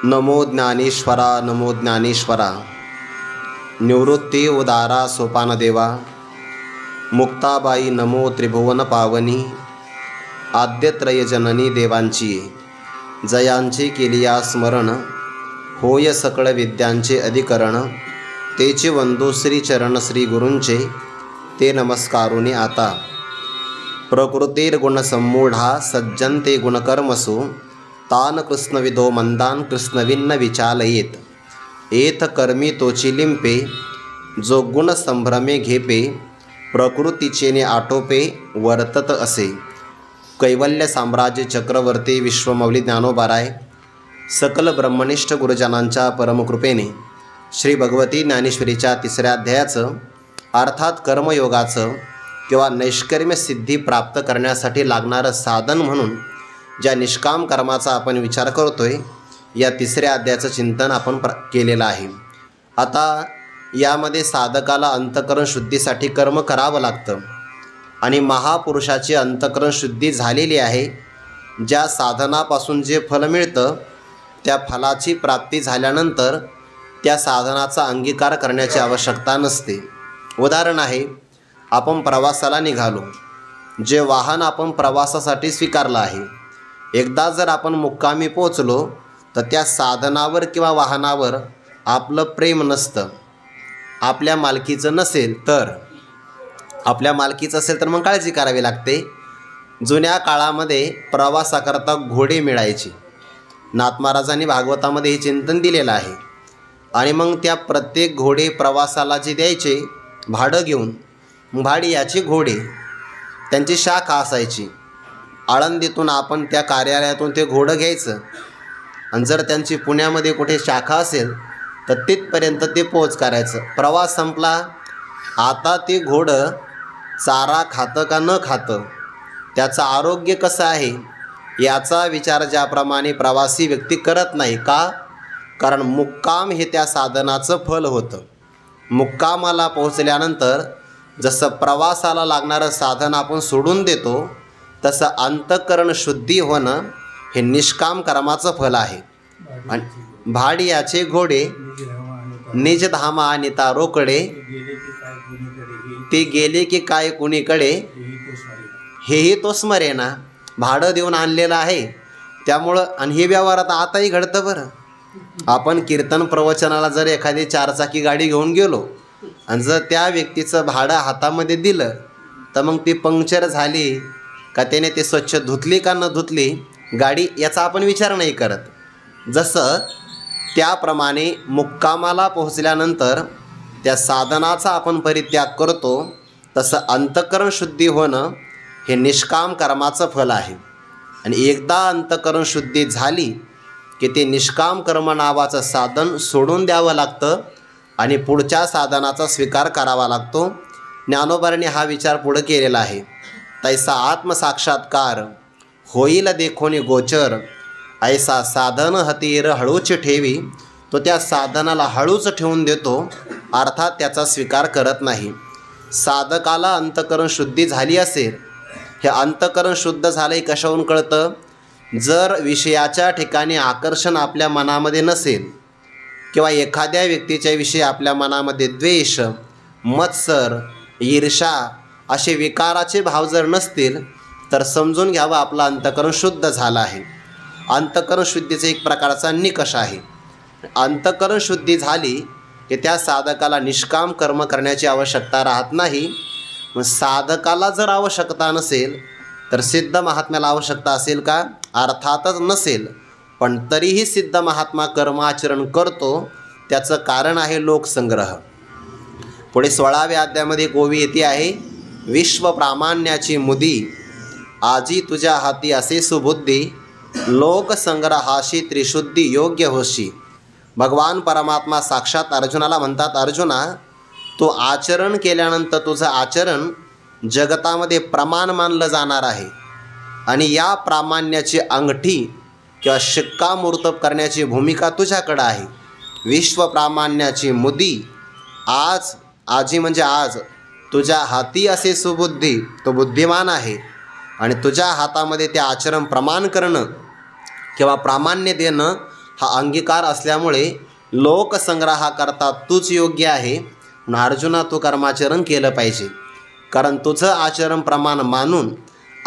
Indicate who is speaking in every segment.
Speaker 1: नमो ज्ञानेश्वरा नमो ज्ञानेश्वरा। निवृत्ती उदारा सोपानदेवा। मुक्ताबाई नमो त्रिभुवन पावनी। आद्यत्रयजननी देवांची जयांची केलिया स्मरण। होय सकळ विद्यांचे अधिकरण। तेचे वंदू श्रीचरण श्री गुरूंचे ते नमस्कारुनी आता। प्रकृतिर्गुणसम्मूढा सज्जन्ते गुणकर्मसु। तान कृष्णविदो मंदान कृष्णविन्न विचालयेत। एथ कर्मी तोची लिंपे जो गुण संभ्रमे घेपे। प्रकृतीचेने आटोपे वर्तत असे। कैवल्य साम्राज्य चक्रवर्ती विश्वमौली ज्ञानोबाराय सकल ब्रह्मनिष्ठ गुरुजनांच्या परमकृपेने श्री भगवती ज्ञानेश्वरीच्या 3ऱ्या अध्यायाचं अर्थात कर्मयोगाचं किंवा नैष्कर्म्य सिद्धी प्राप्त करण्यासाठी लागणारं साधन म्हणून ज्या निष्काम कर्माचा आपण विचार करतोय या 3ऱ्या अध्यायाचं चिंतन आपण केलेलं आहे। आता यामध्ये साधकाला अंतःकरण शुद्धीसाठी कर्म करावं लागतं आणि महापुरुषाची अंतःकरण शुद्धी झालेली आहे। ज्या साधनापासून जे फल मिळतं त्या फलाची प्राप्ती झाल्यानंतर त्या साधनाचा अंगीकार करण्याची आवश्यकता नसते। उदाहरण आहे, आपण प्रवासाला निघालो, जे वाहन आपण प्रवासासाठी स्वीकारलं आहे, एकदा जर आपण मुक्कामी पोचलो तर त्या साधनावर किंवा वाहनावर आपलं प्रेम नसतं, आपल्या मालकीचं नसेल तर आपल्या मालकीचं असेल तर मग काळजी करावी लागते। जुन्या काळामध्ये प्रवासाकरता घोडे मिळायचे। नाथ महाराजांनी भागवतामध्ये हे चिंतन दिलेलं आहे। आणि मग त्या प्रत्येक घोडे प्रवासाला जे द्यायचे भाडं घेऊन, भाडियाचे घोडे, त्यांची शाखा असायची। आळंदीतून आपण त्या कार्यालयातून ते घोडं घ्यायचं आणि जर त्यांची पुण्यामध्ये कुठे शाखा असेल तर तिथपर्यंत ते पोच करायचं। प्रवास संपला, आता ते घोडं चारा खातं का न खातं, त्याचं आरोग्य कसं आहे याचा विचार ज्याप्रमाणे प्रवासी व्यक्ती करत नाही का, कारण मुक्काम हे त्या साधनाचं फल होतं। मुक्कामाला पोहोचल्यानंतर जसं प्रवासाला लागणारं साधन आपण सोडून देतो तसं अंतःकरण शुद्धी होणं हे निष्काम कर्माचं फल आहे। आणि भाडियाचे घोडे निजधामा आणिता रोकडे। ते गेले की काय कुणीकडे हेही तो स्मरेना। भाडं देऊन आणलेलं आहे त्यामुळं, आणि हे व्यवहारात आताही घडतं बरं। आपण कीर्तन प्रवचनाला जर एखादी 4चाकी गाडी घेऊन गेलो आणि जर त्या व्यक्तीचं भाडं हातामध्ये दिलं तर मग ती पंक्चर झाली का त्याने ते स्वच्छ धुतली का न धुतली गाडी याचा आपण विचार नाही करत। जसं त्याप्रमाणे मुक्कामाला पोहोचल्यानंतर त्या साधनाचा आपण परित्याग करतो तसं अंतःकरण शुद्धी होणं हे निष्काम कर्माचं फल आहे। आणि एकदा अंतःकरण शुद्धी झाली की ते निष्काम कर्म नावाचं साधन सोडून द्यावं लागतं आणि पुढच्या साधनाचा स्वीकार करावा लागतो। ज्ञानोबांनी हा विचार पुढे केलेला आहे। तैसा आत्मसाक्षात्कार होईल देखोनी गोचर। ऐसा साधन हतीर हळूच ठेवी। तो त्या साधनाला हळूच ठेवून देतो, अर्थात त्याचा स्वीकार करत नाही। साधकाला अंतःकरण शुद्धी झाली असेल, हे अंतःकरण शुद्ध झाले कशावरून कळतं, जर विषयाच्या ठिकाणी आकर्षण आपल्या मनामध्ये नसेल किंवा एखाद्या व्यक्तीच्या विषयी आपल्या मनामध्ये द्वेष, मत्सर, ईर्षा असे विकाराचे भाव जर नसतील तर समजून घ्यावं आपलं अंतःकरण शुद्ध झालं आहे। अंतःकरण शुद्धीचा एक प्रकारचा निकष आहे। अंतःकरण शुद्धी झाली की त्या साधकाला निष्काम कर्म करण्याची आवश्यकता राहत नाही। मग साधकाला जर आवश्यकता नसेल तर सिद्ध महात्म्याला आवश्यकता असेल का, अर्थातच नसेल। पण तरीही सिद्ध महात्मा कर्माचरण करतो, त्याचं कारण आहे लोकसंग्रह। पुढे 16व्या अध्यायामध्ये एक ओवी येते आहे, विश्व प्रामाण्याची मुदी आजी तुझ्या हाती असे सुबुद्धी। लोकसंग्रहाशी त्रिशुद्धी योग्य होशी। भगवान परमात्मा साक्षात अर्जुनाला म्हणतात, अर्जुना तू आचरण केल्यानंतर तुझं आचरण जगतामध्ये प्रमाण मानलं जाणार आहे आणि या प्रामाण्याची अंगठी किंवा शिक्कामोर्तब करण्याची भूमिका तुझ्याकडं आहे। विश्व प्रामाण्याची मुदी आज, आजी म्हणजे आज, तुझ्या हाती असे सुबुद्धी, तो बुद्धिमान आहे आणि तुझ्या हातामध्ये ते आचरण प्रमाण करणं किंवा प्रामाण्य देणं हा अंगीकार असल्यामुळे लोकसंग्रहाकरता तूच योग्य आहे. म्हणून अर्जुना तू कर्माचरण केलं पाहिजे. कारण तुझं आचरण प्रमाण मानून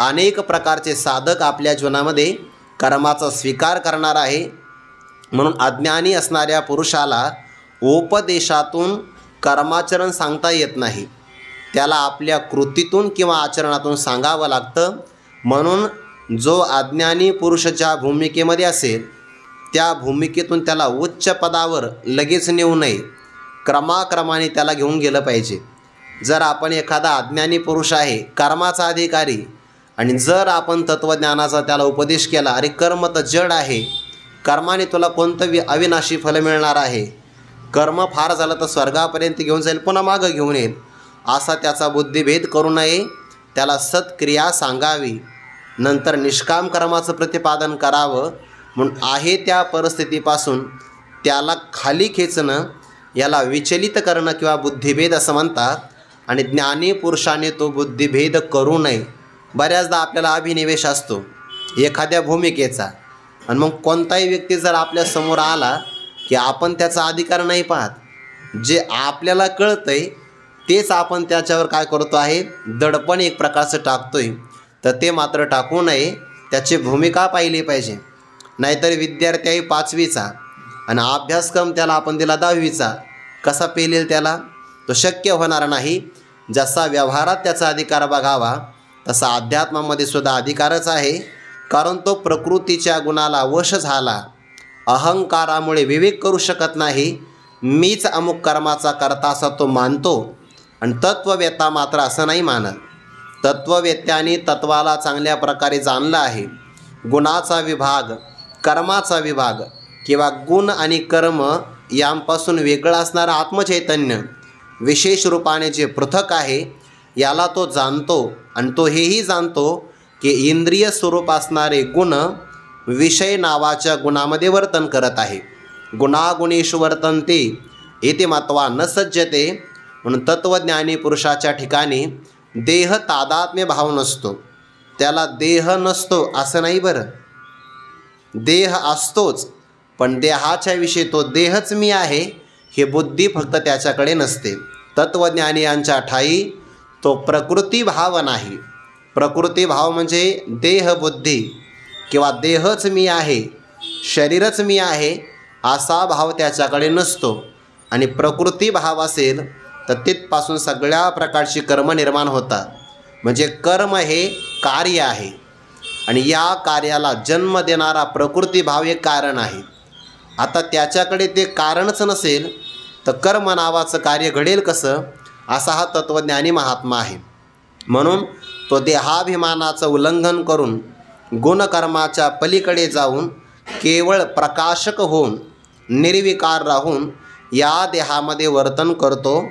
Speaker 1: अनेक प्रकारचे साधक आपल्या जीवनामध्ये कर्माचा स्वीकार करणार आहे. म्हणून अज्ञानी असणाऱ्या पुरुषाला उपदेशातून कर्माचरण सांगता येत नाही. त्याला आपल्या कृतीतून किंवा आचरणातून सांगावं लागतं. म्हणून जो अज्ञानी पुरुष ज्या भूमिकेमध्ये असेल त्या भूमिकेतून त्याला उच्च पदावर लगेच नेऊ नये. क्रमाक्रमाने त्याला घेऊन गेलं पाहिजे. जर आपण एखादा अज्ञानी पुरुष आहे, कर्माचा अधिकारी, आणि जर आपण तत्त्वज्ञानाचा त्याला उपदेश केला, अरे कर्म तर जड आहे, कर्माने तुला कोणतं अविनाशी फल मिळणार आहे, कर्म फार झालं तर स्वर्गापर्यंत घेऊन जाईल, पुन्हा मागं घेऊन येईल, असा त्याचा बुद्धिभेद करू नये. त्याला सत्क्रिया सांगावी. नंतर निष्काम कर्माचं प्रतिपादन करावं. म्हणून आहे त्या परिस्थितीपासून त्याला खाली खेचणं याला विचलित करणं किंवा बुद्धिभेद असं म्हणतात. आणि ज्ञानी पुरुषाने तो बुद्धिभेद करू नये. बऱ्याचदा आपल्याला अभिनिवेश असतो एखाद्या भूमिकेचा, आणि मग कोणताही व्यक्ती जर आपल्या समोर आला की आपण त्याचा अधिकार नाही पाहत. जे आपल्याला कळतंय तेच आपण त्याच्यावर काय करतो आहे, दडपण एक प्रकारचं टाकतोय. तर ते मात्र टाकू नये. त्याची भूमिका पाहिली पाहिजे. नाहीतर विद्यार्थी आहे 5वीचा आणि अभ्यासक्रम त्याला आपण दिला 10वीचा, कसा पेलेल त्याला? तो शक्य होणार नाही. जसा व्यवहारात त्याचा अधिकार बघावा तसा अध्यात्मामध्ये सुद्धा अधिकारच आहे. कारण तो प्रकृतीच्या गुणाला वश झाला. अहंकारामुळे विवेक करू शकत नाही. मीच अमुक कर्माचा करता असा तो मानतो. आणि तत्त्ववेत्ता मात्र असं नाही मानत. तत्त्ववेत्त्याने तत्त्वाला चांगल्या प्रकारे जाणलं आहे. गुणाचा विभाग, कर्माचा विभाग किंवा गुण आणि कर्म यांपासून वेगळं असणारं आत्मचैतन्य विशेष रूपाने जे पृथक आहे याला तो जाणतो. आणि तो हेही जाणतो की इंद्रिय स्वरूप असणारे गुण विषय नावाच्या गुणामध्ये वर्तन करत आहे. गुणागुणेषु वर्तन्ते इति मत्वा न सज्जते. म्हणून तत्त्वज्ञानी पुरुषाच्या ठिकाणी देह तादात्म्य भाव नसतो. त्याला देह नसतो असं नाही बरं, देह असतोच, पण देहाच्या विषयी तो देहच मी आहे हे बुद्धी फक्त त्याच्याकडे नसते. तत्त्वज्ञानी यांच्या ठाई तो प्रकृती भाव नाही. प्रकृती भाव म्हणजे देहबुद्धी किंवा देहच मी आहे, शरीरच मी आहे असा भाव त्याच्याकडे नसतो. आणि प्रकृती भाव असेल तर तिथपासून सगळ्या प्रकारची कर्म निर्माण होतात. म्हणजे कर्म हे कार्य आहे आणि या कार्याला जन्म देणारा प्रकृती भाव हे कारण आहे. आता त्याच्याकडे ते कारणच नसेल तर कर्म नावाचं कार्य घडेल कसं, असा हा तत्त्वज्ञानी महात्मा आहे. म्हणून तो देहाभिमानाचं उल्लंघन करून गुणकर्माच्या पलीकडे जाऊन केवळ प्रकाशक होऊन निर्विकार राहून या देहामध्ये वर्तन करतो.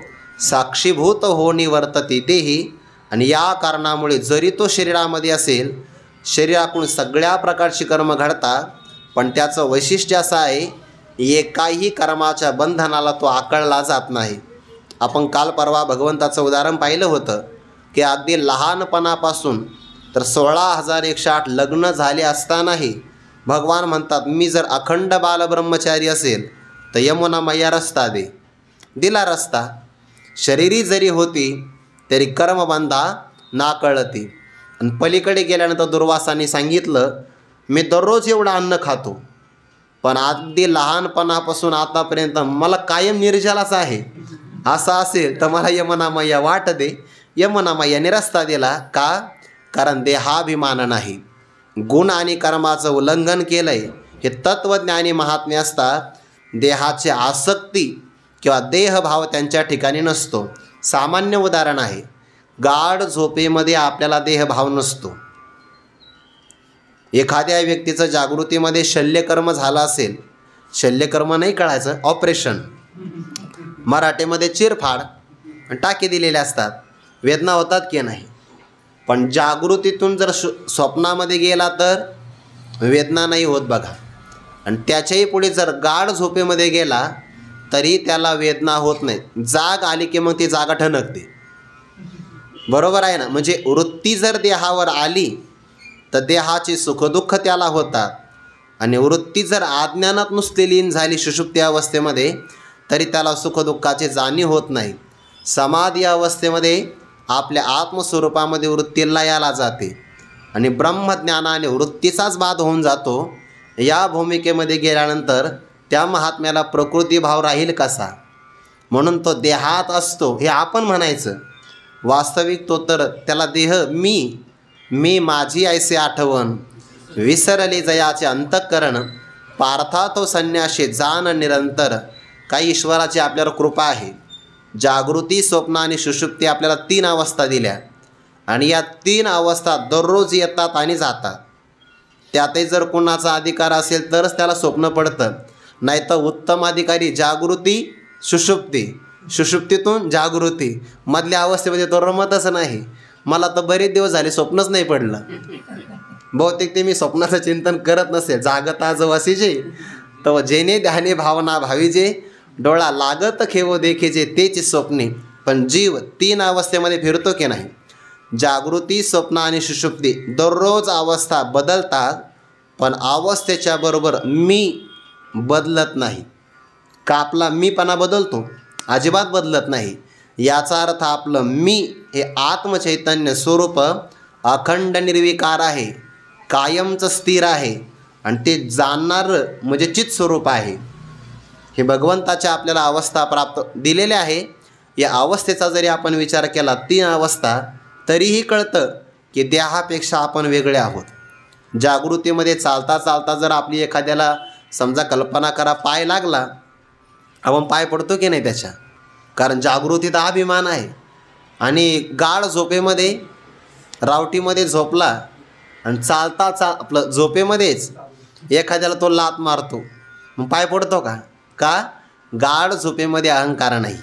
Speaker 1: साक्षीभूत होणी वर्तते तेही. आणि या कारणामुळे जरी तो शरीरामध्ये असेल, शरीराकडून सगळ्या प्रकारची कर्म घडतात, पण त्याचं वैशिष्ट्य असं आहे एकाही कर्माच्या बंधनाला तो आकळला जात नाही. आपण काल परवा भगवंताचं उदाहरण पाहिलं होतं की अगदी लहानपणापासून तर 16,108 लग्न झाले असतानाही भगवान म्हणतात मी जर अखंड बालब्रह्मचारी असेल तर यमुना मैया रस्ता दे. दिला रस्ता. शरीरी जरी होती तरी कर्मबंधा ना कळती. आणि पलीकडे गेल्यानंतर दुर्वासाने सांगितलं मी दररोज एवढं अन्न खातो, पण अगदी लहानपणापासून आतापर्यंत मला कायम निर्जलाच आहे. असं असेल तर मला यमुना मैया वाट दे. यमुना मैयाने रस्ता दिला. का? कारण देहाभिमान नाही, गुण आणि कर्माचं उल्लंघन केलं आहे. हे तत्त्वज्ञानी महात्मे असतात. देहाची आसक्ती किंवा देहभाव त्यांच्या ठिकाणी नसतो. सामान्य उदाहरण आहे, गाढ झोपेमध्ये आपल्याला देहभाव नसतो. एखाद्या व्यक्तीचं जागृतीमध्ये शल्यकर्म झालं असेल, शल्यकर्म नाही कळायचं, ऑपरेशन, मराठीमध्ये चिरफाड टाके दिलेले असतात, वेदना होतात की नाही. पण जागृतीतून जर स्वप्नामध्ये गेला तर वेदना नाही होत बघा. आणि त्याच्याही पुढे जर गाढ झोपेमध्ये गेला तरी त्याला वेदना होत नाही. जाग आली की मग ती जागा ठणकते. बरोबर आहे ना. म्हणजे वृत्ती जर देहावर आली तर देहाची सुखदुःख त्याला होतात. आणि वृत्ती जर अज्ञानात नुसती लीन झाली सुषुप्ती अवस्थेमध्ये तरी त्याला सुखदुःखाची जाणीव होत नाही. समाधी अवस्थेमध्ये आपल्या आत्मस्वरूपामध्ये वृत्ती लयाला जाते आणि ब्रह्मज्ञानाने वृत्तीचाच बाध होऊन जातो. या भूमिकेमध्ये गेल्यानंतर त्या महात्म्याला प्रकृती भाव राहील कसा? म्हणून तो देहात असतो हे आपण म्हणायचं, वास्तविक तो तर त्याला देह मी माझी ऐसे आठवण विसरले जयाचे अंतःकरण पार्था तो संन्याशी जाण निरंतर. काही ईश्वराची आपल्यावर कृपा आहे. जागृती, स्वप्न आणि सुषुप्ती आपल्याला 3 अवस्था दिल्या आणि या 3 अवस्था दररोज येतात आणि जातात. त्यातही जर कोणाचा अधिकार असेल तरच त्याला स्वप्न पडतं, नाही तर उत्तम अधिकारी जागृती सुषुप्ती, सुषुप्तीतून जागृती, मधल्या अवस्थेमध्ये तो रमतच नाही. मला तर बरेच दिवस झाले स्वप्नच नाही पडलं. बहुतेक ते मी स्वप्नाचं चिंतन करत नसेल. जागता जो असिजे तव जेने ध्याने भावना भावीजे डोळा लागत खेव देखेजे तेच स्वप्ने. पण जीव 3 अवस्थेमध्ये फिरतो की नाही? जागृती, स्वप्न आणि सुषुप्ती दररोज अवस्था बदलतात, पण अवस्थेच्या बरोबर मी बदलत नाही. का आपला मीपणा बदलतो? अजिबात बदलत नाही. याचा अर्थ आपलं मी हे आत्मचैतन्य स्वरूप अखंड निर्विकार आहे, कायमचं स्थिर आहे आणि ते जाणणारं म्हणजे चित स्वरूप आहे. हे भगवंताच्या आपल्याला अवस्था प्राप्त दिलेल्या आहे. या अवस्थेचा जरी आपण विचार केला 3 अवस्था, तरीही कळतं की देहापेक्षा आपण वेगळे आहोत. जागृतीमध्ये चालता चालता जर आपली एखाद्याला समजा कल्पना करा पाय लागला, आपण पाय पडतो की नाही त्याच्या? कारण जागृतीत अभिमान आहे. आणि गाढ झोपेमध्ये रावटीमध्ये झोपला आणि चालता आपलं झोपेमध्येच एखाद्याला तो लात मारतो, मग पाय पडतो का? का? गाढ झोपेमध्ये अहंकार नाही.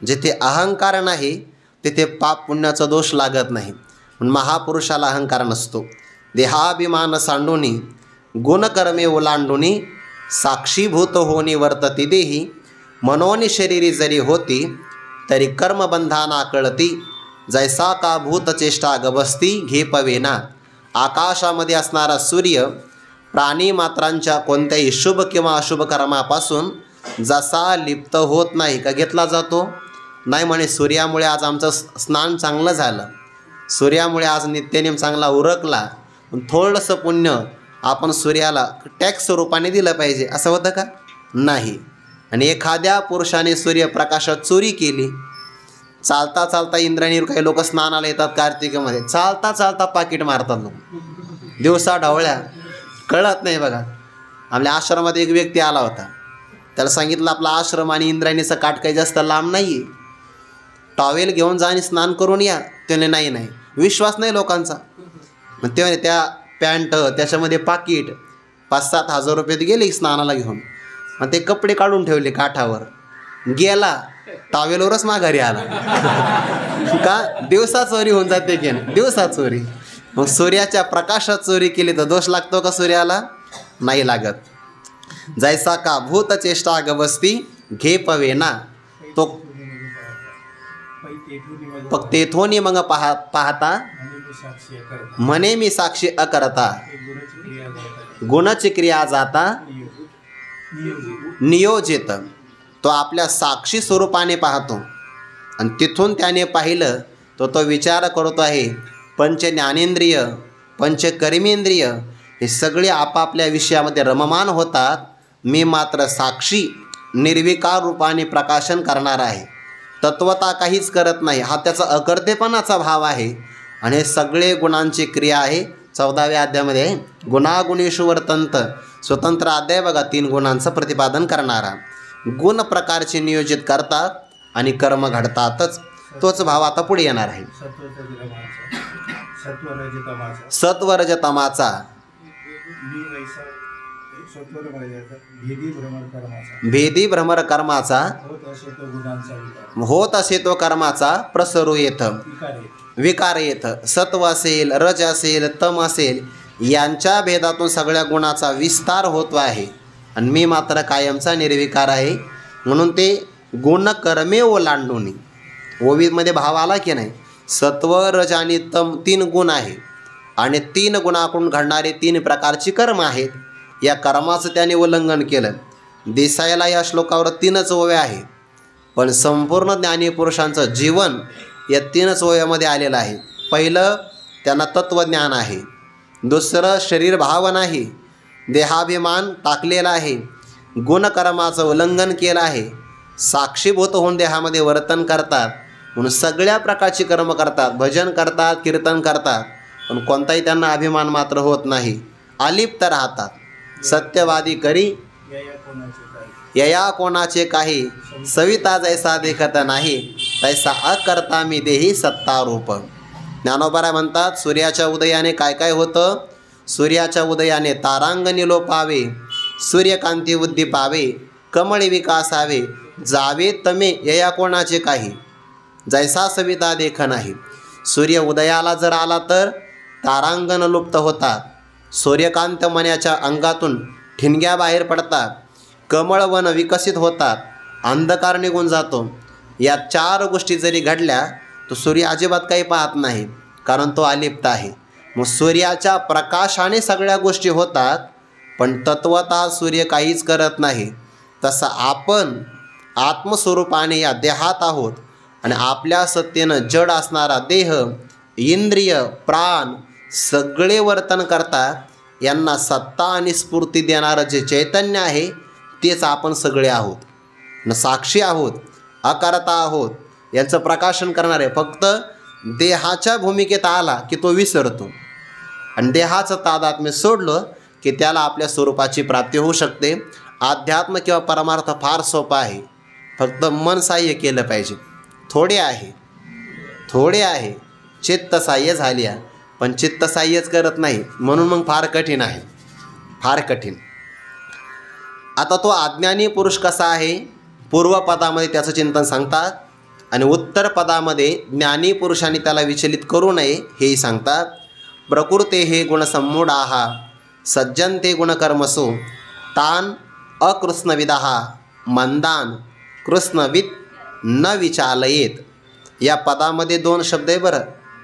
Speaker 1: जिथे अहंकार नाही तिथे पाप पुण्याचा दोष लागत नाही. पण महापुरुषाला अहंकार नसतो. देहाभिमान सांडूनी गुणकर्मे ओलांडूनी साक्षीभूत होनी वर्तती देही मनोनी शरीरी जरी होती तरी कर्मबंधाना कळती जैसा का भूतचेष्टा गबसती घे पवेना. आकाशामध्ये असणारा सूर्य प्राणी मात्रांच्या कोणत्याही शुभ किंवा अशुभ कर्मापासून जसा लिप्त होत नाही का घेतला जातो? नाही म्हणे सूर्यामुळे आज आमचं स्नान चांगलं झालं, सूर्यामुळे आज नित्यनेम चांगला उरकला, थोडंसं पुण्य आपण सूर्याला टॅक्स स्वरूपाने दिलं पाहिजे, असं होतं का? नाही. आणि एखाद्या पुरुषाने सूर्यप्रकाशात चोरी केली, चालता चालता इंद्रायणीवर काही लोक स्नानाला येतात कार्तिकेमध्ये, चालता चालता पाकिट मारतात लोक, दिवसा ढवळ्या, कळत नाही. बघा, आपल्या आश्रमात एक व्यक्ती आला होता, त्याला सांगितलं आपला आश्रम आणि इंद्रायणीचा काठ काही जास्त लांब नाही आहे, टॉवेल घेऊन जा आणि स्नान करून या. त्याने नाही, विश्वास नाही लोकांचा. मग तेव्हा त्या पॅन्ट त्याच्यामध्ये पाकिट 5-7 हजार रुपये गेले स्नानाला घेऊन. मग ते कपडे काढून ठेवले काठावर, गेला टॉवेलवरच माघारी आला. का? दिवसा चोरी होऊन जाते की नाही? दिवसा चोरी. मग सूर्याच्या प्रकाशात चोरी केली तर दोष लागतो का सूर्याला? नाही लागत. जैसा का भूत चेष्टा गबसती घे पवेना. तो तेथोनी मग पाहता म्हणे मी साक्षी अकरता गुणची क्रिया जाता नियोजित. तो आपल्या साक्षी स्वरूपाने पाहतो आणि तिथून त्याने पाहिलं तो विचार करतो आहे. पंच ज्ञानेंद्रिय, पंच कर्मेंद्रिय हे सगळे आपापल्या विषयामध्ये रममान होतात. मी मात्र साक्षी निर्विकार रूपाने प्रकाशन करणार आहे. तत्वता काहीच करत नाही, हा त्याचा अकर्तेपणाचा भाव आहे. आणि हे सगळे गुणांची क्रिया आहे. 14व्या अध्यायामध्ये गुणागुणेषु वर्तन्त, स्वतंत्र अध्याय बघा, 3 गुणांचं प्रतिपादन करणारा. गुण प्रकारचे नियोजित करतात आणि कर्म घडतातच. तोच भाव आता पुढे येणार आहे. सत्वरजतमाचा भेदी भ्रमर कर्माचा होत असे तो कर्माचा प्रसरू येथ विकार येथ. सत्व असेल, रज असेल, तम असेल, यांच्या भेदातून सगळ्या गुणाचा विस्तार होतो आहे. आणि मी मात्र कायमचा निर्विकार आहे. म्हणून ते गुण कर्मे ओलांडून, ओवीमध्ये भाव आला की नाही? सत्व, रज आणि तम 3 गुण आहे आणि 3 गुणाकडून घडणारे 3 प्रकारची कर्म आहेत. या कर्माचं त्याने उल्लंघन केलं. दिसायला या श्लोकावर 3च ओव्या आहे, पण संपूर्ण ज्ञानीपुरुषांचं जीवन या 3च ओव्यामध्ये आलेलं आहे. पहिलं त्यांना तत्त्वज्ञान आहे, दुसरं शरीर भाव नाही, देहाभिमान टाकलेला आहे, गुणकर्माचं उल्लंघन केलं आहे, साक्षीभूत होऊन देहामध्ये वर्तन करतात, म्हणून सगळ्या प्रकारची कर्म करतात, भजन करतात, कीर्तन करतात, पण कोणताही त्यांना अभिमान मात्र होत नाही, अलिप्त राहतात. सत्यवादी करी यया कोणाचे काही, सविता जैसा देखत नाही, तैसा अकर्ता मी देही सत्तारूप. ज्ञानोबा म्हणतात सूर्याच्या उदयाने काय काय होतं? सूर्याच्या उदयाने तारांग निलोपावे, सूर्यकांती बुद्धी पावे, कमळी विकासावे, जावे तमे यया कोणाचे काही, जैसा सविता देख नाही. सूर्य उदयाला जर आला तर तारांगण लुप्त होतात, सूर्यकांत मण्याच्या अंगातून ठिणग्या बाहेर पडतात, कमळवन विकसित होतात, अंधकार निघून जातो. या 4 गोष्टी जरी घडल्या तो सूर्य अजिबात काही पाहत नाही, कारण तो अलिप्त आहे. मग सूर्याच्या प्रकाशाने सगळ्या गोष्टी होतात, पण तत्वतः सूर्य काहीच करत नाही. तसं आपण आत्मस्वरूपाने या देहात आहोत आणि आपल्या सत्तेनं जड असणारा देह, इंद्रिय, प्राण सगळे वर्तन करतात. यांना सत्ता आणि स्फूर्ती देणारं जे चैतन्य आहे तेच आपण सगळे आहोत. न साक्षी आहोत, अकर्ता आहोत, यांचं प्रकाशन करणारे. फक्त देहाच्या भूमिकेत आला की तो विसरतो आणि देहाचं तादात्म्य सोडलं की त्याला आपल्या स्वरूपाची प्राप्ती होऊ शकते. अध्यात्म किंवा परमार्थ फार सोपा आहे, फक्त मन सहाय्य केलं पाहिजे. थोडे आहे चित्तसाह्य झाली आहे, पण चित्तसाह्यच करत नाही, म्हणून मग फार कठीण आहे, फार कठीण. आता तो अज्ञानी पुरुष कसा आहे? पूर्व पदामध्ये त्याचं चिंतन सांगतात आणि उत्तर पदामध्ये ज्ञानी पुरुषांनी त्याला विचलित करू नये हेही सांगतात. प्रकृते हे गुणसम्मूढाः सज्जन्ते गुणकर्मसु तान अकृष्णविदः मंदान कृष्णविद न विचालयेत. या पदामध्ये 2 शब्द आहे बरं.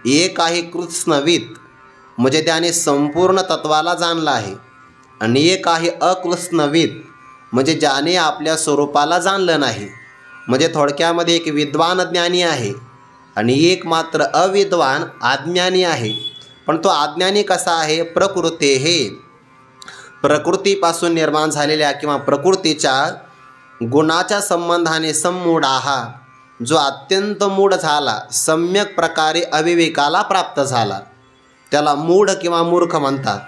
Speaker 1: एक आहे कृष्णविद, म्हणजे त्याने संपूर्ण तत्वाला जाणलं आहे, आणि एक आहे अकृष्णविद, म्हणजे ज्याने आपल्या स्वरूपाला जाणलं नाही. म्हणजे थोडक्यामध्ये एक विद्वान ज्ञानी आहे आणि एक मात्र अविद्वान अज्ञानी आहे. पण तो अज्ञानी कसा आहे? प्रकृते हे प्रकृतीपासून निर्माण झालेल्या किंवा प्रकृतीच्या गुणाच्या संबंधाने सम्मूढाः, जो अत्यंत मूढ झाला, सम्यक प्रकारे अविवेकाला प्राप्त झाला, त्याला मूढ किंवा मूर्ख म्हणतात.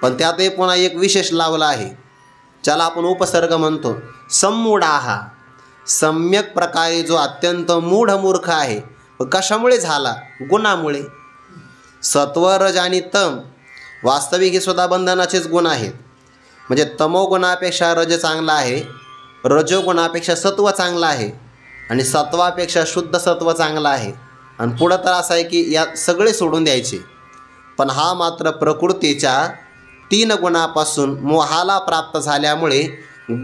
Speaker 1: पण त्यातही पुन्हा एक विशेष लावला आहे, ज्याला आपण उपसर्ग म्हणतो. सम्मूढाः, सम्यक प्रकारे जो अत्यंत मूढ मूर्ख आहे. कशामुळे झाला? गुणामुळे. सत्व, रज आणि तम वास्तविक हे सुद्धा बंधनाचेच गुण आहेत. म्हणजे तमोगुणापेक्षा रज चांगला आहे, रजोगुणापेक्षा सत्व चांगला आहे, आणि सत्वापेक्षा शुद्ध सत्व चांगला आहे. आणि पुढं तर असं आहे की या सगळे सोडून द्यायचे. पण हा मात्र प्रकृतीच्या 3 गुणापासून मोहाला प्राप्त झाल्यामुळे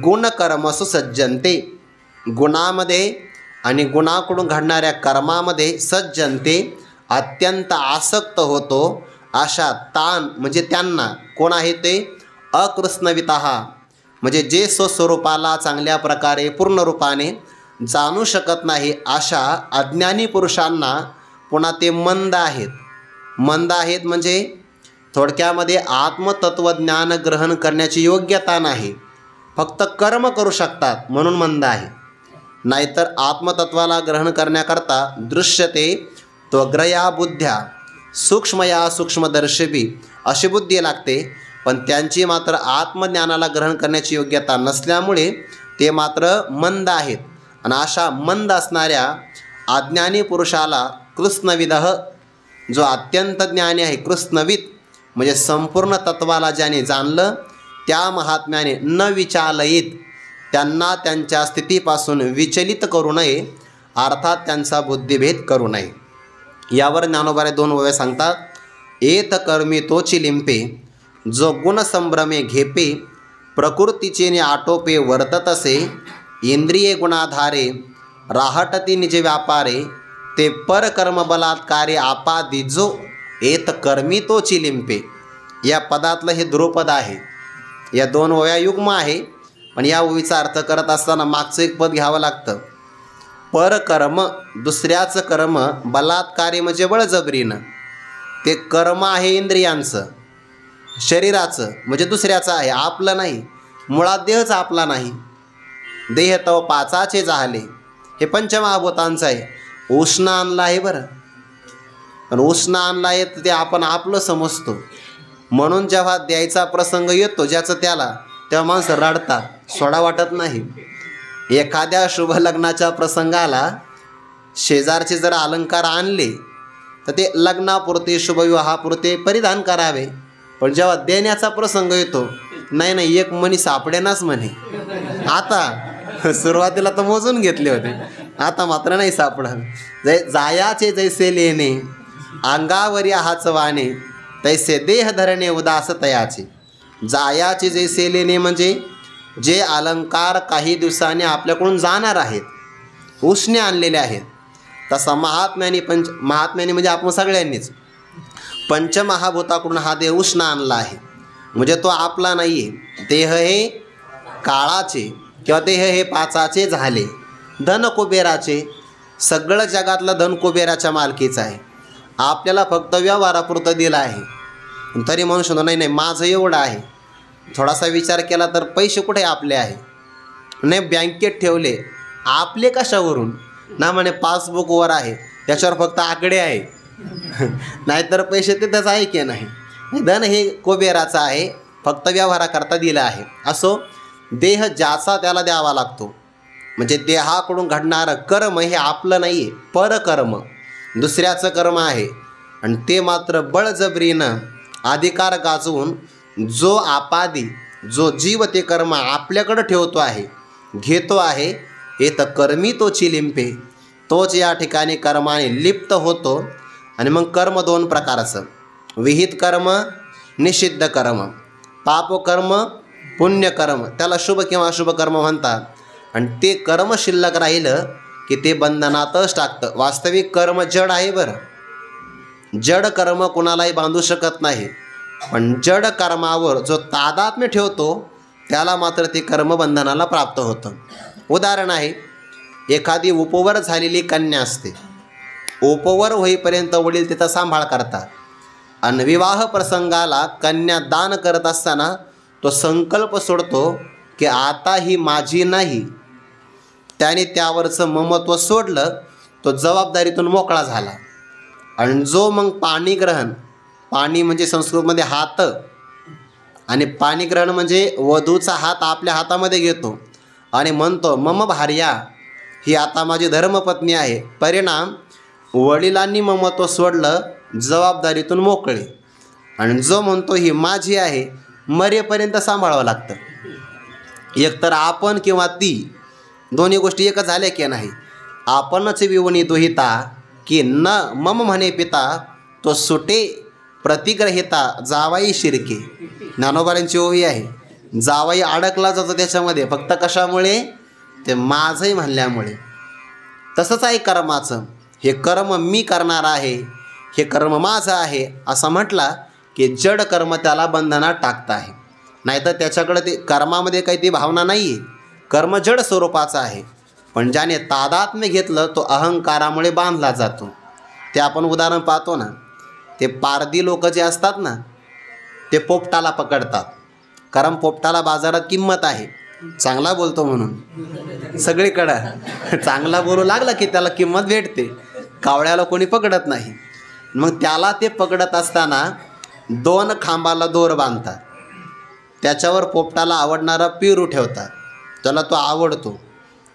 Speaker 1: गुणकर्मसु सज्जनते, गुणामध्ये आणि गुणाकडून घडणाऱ्या कर्मामध्ये सज्जनते, अत्यंत आसक्त होतो. अशा तान म्हणजे त्यांना, कोण आहे ते? अकृष्णवितः, म्हणजे जे स्वस्वरूपाला चांगल्या प्रकारे पूर्ण रूपाने जाणू शकत नाही अशा अज्ञानी पुरुषांना पुन्हा ते मंद आहेत. मंद आहेत म्हणजे थोडक्यामध्ये आत्मतत्वज्ञान ग्रहण करण्याची योग्यता नाही, फक्त कर्म करू शकतात म्हणून मंद आहे. नाहीतर आत्मतत्वाला ग्रहण करण्याकरता दृश्यते त्वग्रया बुद्ध्या सूक्ष्मया सूक्ष्मदर्शिबी अशी बुद्धी लागते. पण त्यांची मात्र आत्मज्ञानाला ग्रहण करण्याची योग्यता नसल्यामुळे ते मात्र मंद आहेत. आणि अशा मंद असणाऱ्या अज्ञानी पुरुषाला कृष्णविदः, जो अत्यंत ज्ञानी आहे, कृष्णविद म्हणजे संपूर्ण तत्वाला ज्याने जाणलं, त्या महात्म्याने न विचालयित, त्यांना त्यांच्या स्थितीपासून विचलित करू नये, अर्थात त्यांचा बुद्धिभेद करू नये. यावर ज्ञानोबारे 2 ओव्या सांगतात. एत कर्मी तोची लिंपे, जो गुणसंभ्रमे घेपे, प्रकृतीचे आटोपे वर्ततसे, इंद्रिये गुणाधारे राहटती निज व्यापारे, ते परकर्म बलात्कारे आपादिजो, एत कर्मी तोची लिंपे. या पदातलं हे ध्रुपद आहे. या 2 ओव्या युग्म आहे, पण या ओवीचा अर्थ करत असताना मागचं एक पद घ्यावं लागतं. परकर्म, दुसऱ्याचं कर्म, बलात्कारी म्हणजे बळजबरीनं. ते कर्म आहे इंद्रियांचं, शरीराचं, म्हणजे दुसऱ्याचं आहे, आपलं नाही. मुळात देहच आपला नाही. देह तव पाचाचे झाले, हे पंचमहाभूतांचं आहे. उष्ण आणलं आहे बरं, पण उष्ण आणलं आहे तर ते आपण आपलं समजतो. म्हणून जेव्हा द्यायचा प्रसंग येतो ज्याचं त्याला, तेव्हा माणसं रडतात, सोडा वाटत नाही. एखाद्या शुभ लग्नाच्या प्रसंगाला शेजारचे जर अलंकार आणले तर ते लग्नापुरते, शुभविवाहापुरते परिधान करावे. पण जेव्हा देण्याचा प्रसंग येतो, नाही एक मणी सापडेनाच म्हणे. आता सुरुवातीला तर मोजून घेतले होते, आता मात्र नाही सापडत. जायाचे जैसे लेणे, अंगावरी हाच वाणे, तैसे देह धरणे उदास तयाचे. जायाचे जैसे लेणे म्हणजे जे अलंकार काही दिवसांनी आपल्याकडून जाणार आहेत, उष्णे आणलेले आहेत. तसा महात्म्याने म्हणजे आपण सगळ्यांनीच पंचमहाभूताकडून हा देह उष्ण आणला आहे. म्हणजे तो आपला नाही आहे. देह हे काळाचे किंवा देह हे पाचाचे झाले, धन कुबेराचे. सगळं जगातलं धन कुबेराच्या मालकीचं आहे. आपल्याला फक्त व्यवहारापुरतं दिलं आहे. तरी म्हणू शकतो नाही माझं एवढं आहे. थोडासा विचार केला तर पैसे कुठे आपले आहे? नाही, बँकेत ठेवले. आपले कशावरून? ना म्हणे पासबुकवर आहे, त्याच्यावर फक्त आकडे आहे. नाहीतर पैसे तिथंच आहे की नाही. धन हे कुबेराचं आहे, फक्त व्यवहाराकरता दिलं आहे. असो, देह ज्याचा त्याला द्यावा लागतो. म्हणजे देहाकडून घडणारं कर्म हे आपलं नाही आहे, परकर्म, दुसऱ्याचं कर्म आहे. आणि ते मात्र बळजबरीनं अधिकार गाजवून जो आपादी, जो जीव ते कर्म आपल्याकडं ठेवतो आहे, घेतो आहे, हे तर कर्मी तो चिलिंपे. तोच या ठिकाणी कर्माने लिप्त होतो. आणि मग कर्म 2 प्रकारचं, विहित कर्म, निषिद्ध कर्म, पापकर्म, पुण्यकर्म. त्याला शुभ किंवा अशुभ कर्म म्हणतात. आणि ते कर्म शिल्लक राहिलं की ते बंधनातच टाकतं. वास्तविक कर्म जड आहे बरं, जड कर्म कुणालाही बांधू शकत नाही. पण जड कर्मावर जो तादात्म्य ठेवतो त्याला मात्र ते कर्म बंधनाला प्राप्त होतं. उदाहरण आहे, एखादी उपवर झालेली कन्या असते. उपवर होईपर्यंत वडील तिचा सांभाळ करतात. आणि विवाह प्रसंगाला कन्या दान करत असताना तो संकल्प सोडतो की आता ही माझी नाही. त्याने त्यावरचं ममत्व सोडलं, तो जबाबदारीतून मोकळा झाला. आणि जो मग पाणीग्रहण, पाणी म्हणजे संस्कृतमध्ये हात, आणि पाणीग्रहण म्हणजे वधूचा हात आपल्या हातामध्ये घेतो आणि म्हणतो मम भार्या, ही आता माझी धर्मपत्नी आहे. परिणाम, वडिलांनी ममत्व सोडलं, जबाबदारीतून मोकळे. आणि जो म्हणतो ही माझी आहे, मरेपर्यंत सांभाळावं लागतं. एकतर आपण किंवा ती, दोन्ही गोष्टी एकच झाल्या की नाही. आपणच विवणी दुहिता, की न मम म्हणे पिता, तो सुटे प्रतिग्रहिता जावाई शिरके. ज्ञानोबांची ओवी आहे. जावाई अडकला जातो त्याच्यामध्ये, फक्त कशामुळे? ते माझंही म्हणल्यामुळे. तसंच आहे कर्माचं. हे कर्म मी करणार आहे, हे कर्म माझं आहे असं म्हटला की जड कर्म त्याला बंधनात टाकतं आहे. नाहीतर त्याच्याकडे ते कर्मामध्ये काही ती भावना नाही आहे. कर्म जड स्वरूपाचं आहे. पण ज्याने तादात्म्य घेतलं तो अहंकारामुळे बांधला जातो. ते आपण उदाहरण पाहतो ना, ते पारधी लोक जे असतात ना, ते पोपटाला पकडतात. कारण पोपटाला बाजारात किंमत आहे, चांगला बोलतो म्हणून. सगळीकडं चांगला बोलू लागला की त्याला किंमत भेटते. कावळ्याला कोणी पकडत नाही. मग त्याला ते पकडत असताना 2 खांबाला दोर बांधतात. त्याच्यावर पोपटाला आवडणारा पेरू ठेवतात. त्याला तो आवडतो.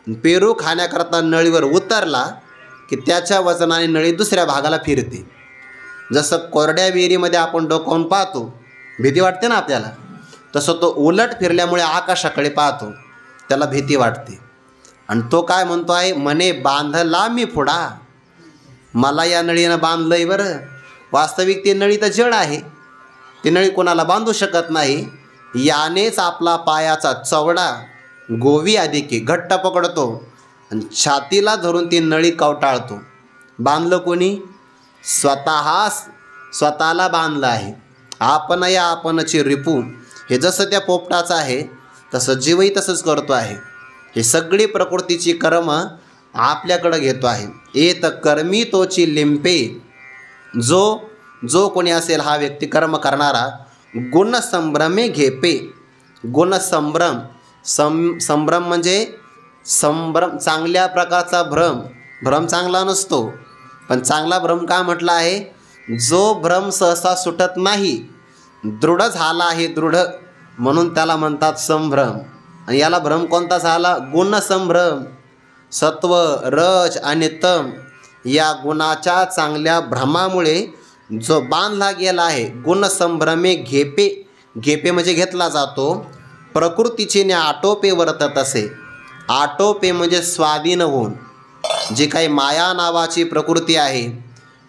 Speaker 1: पेरू खाण्याकरता नळीवर उतरला की त्याच्या वजनाने नळी दुसऱ्या भागाला फिरते. जसं कोरड्या विहिरीमध्ये आपण डोकावून पाहतो, भीती वाटते ना आपल्याला, तसं तो उलट फिरल्यामुळे आकाशाकडे पाहतो, त्याला भीती वाटते. आणि तो काय म्हणतो आहे, म्हणे बांधला मी पुढा, मला या नळीनं बांधलंय बरं. वास्तविक ती नळी तर जड आहे, ती नळी कोणाला बांधू शकत नाही. यानेच आपला पायाचा चवडा गोवी आदिके घट्ट पकडतो आणि छातीला धरून ती नळी कवटाळतो. बांधलं कोणी? स्वतःला बांधलं आहे. आपण या आपणची रिपू हे जसं त्या पोपटाचं आहे तसं जीवही तसंच करतो आहे. हे सगळी प्रकृतीची कर्म आपल्याकडं घेतो आहे. एत कर्मी तोची लिंपे. जो कोणी असेल हा व्यक्ती कर्म करणारा गुणसंभ्रमे घेपे. गुणसंभ्रम, संभ्रम म्हणजे संभ्रम, चांगल्या प्रकारचा भ्रम. भ्रम चांगला नसतो, पण चांगला भ्रम का म्हटला आहे? जो भ्रम सहसा सुटत नाही, दृढ झाला आहे दृढ, म्हणून त्याला म्हणतात संभ्रम. आणि याला भ्रम कोणता झाला? गुणसंभ्रम. सत्व, रज आणि तम या गुणाच्या चांगल्या भ्रमामुळे जो बांधला गेला आहे, गुणसंभ्रमे घेपे. घेपे म्हणजे घेतला जातो. प्रकृतीचे आटोपे वर्तत असे. आटोपे म्हणजे स्वाधीन होऊन. जे काही माया नावाची प्रकृती आहे,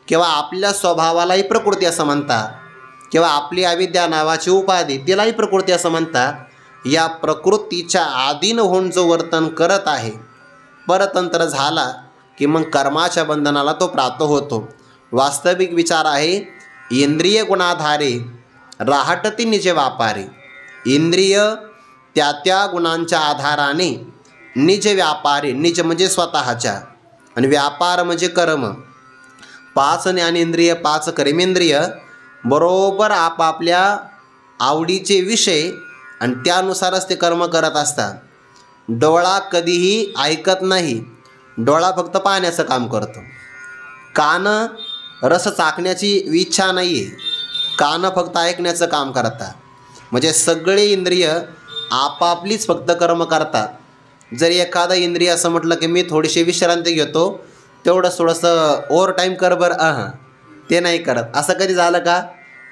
Speaker 1: किंवा आपल्या स्वभावालाही प्रकृती असं म्हणतात, किंवा आपली अविद्या नावाची उपाधी तिलाही प्रकृती असं म्हणतात. या प्रकृतीच्या आधीन होऊन जो वर्तन करत आहे, परतंत्र झाला की मग कर्माच्या बंधनाला तो प्राप्त होतो. वास्तविक विचार आहे, इंद्रिय गुणाधारे राहटती निजे व्यापारे. इंद्रिय त्या गुणांच्या आधाराने निज व्यापारी, निज म्हणजे स्वतःच्या, आणि व्यापार म्हणजे कर्म. 5 ज्ञानेंद्रिय 5 कर्मेंद्रिय बरोबर आपापल्या आवडीचे विषय आणि त्यानुसारच ते कर्म करत असतात. डोळा कधीही ऐकत नाही, डोळा फक्त पाहण्याचं काम करतो. कान रस चाखण्याची इच्छा नाही आहे, कान फक्त ऐकण्याचं काम करतात. म्हणजे सगळे इंद्रिय आपापलीच फक्त कर्म करतात. जर एखादं इंद्रिय असं म्हटलं की मी थोडीशी विश्रांती घेतो, थोडंसं ओव्हर टाईम कर बरं, ते नाही करत. असं कधी झालं का?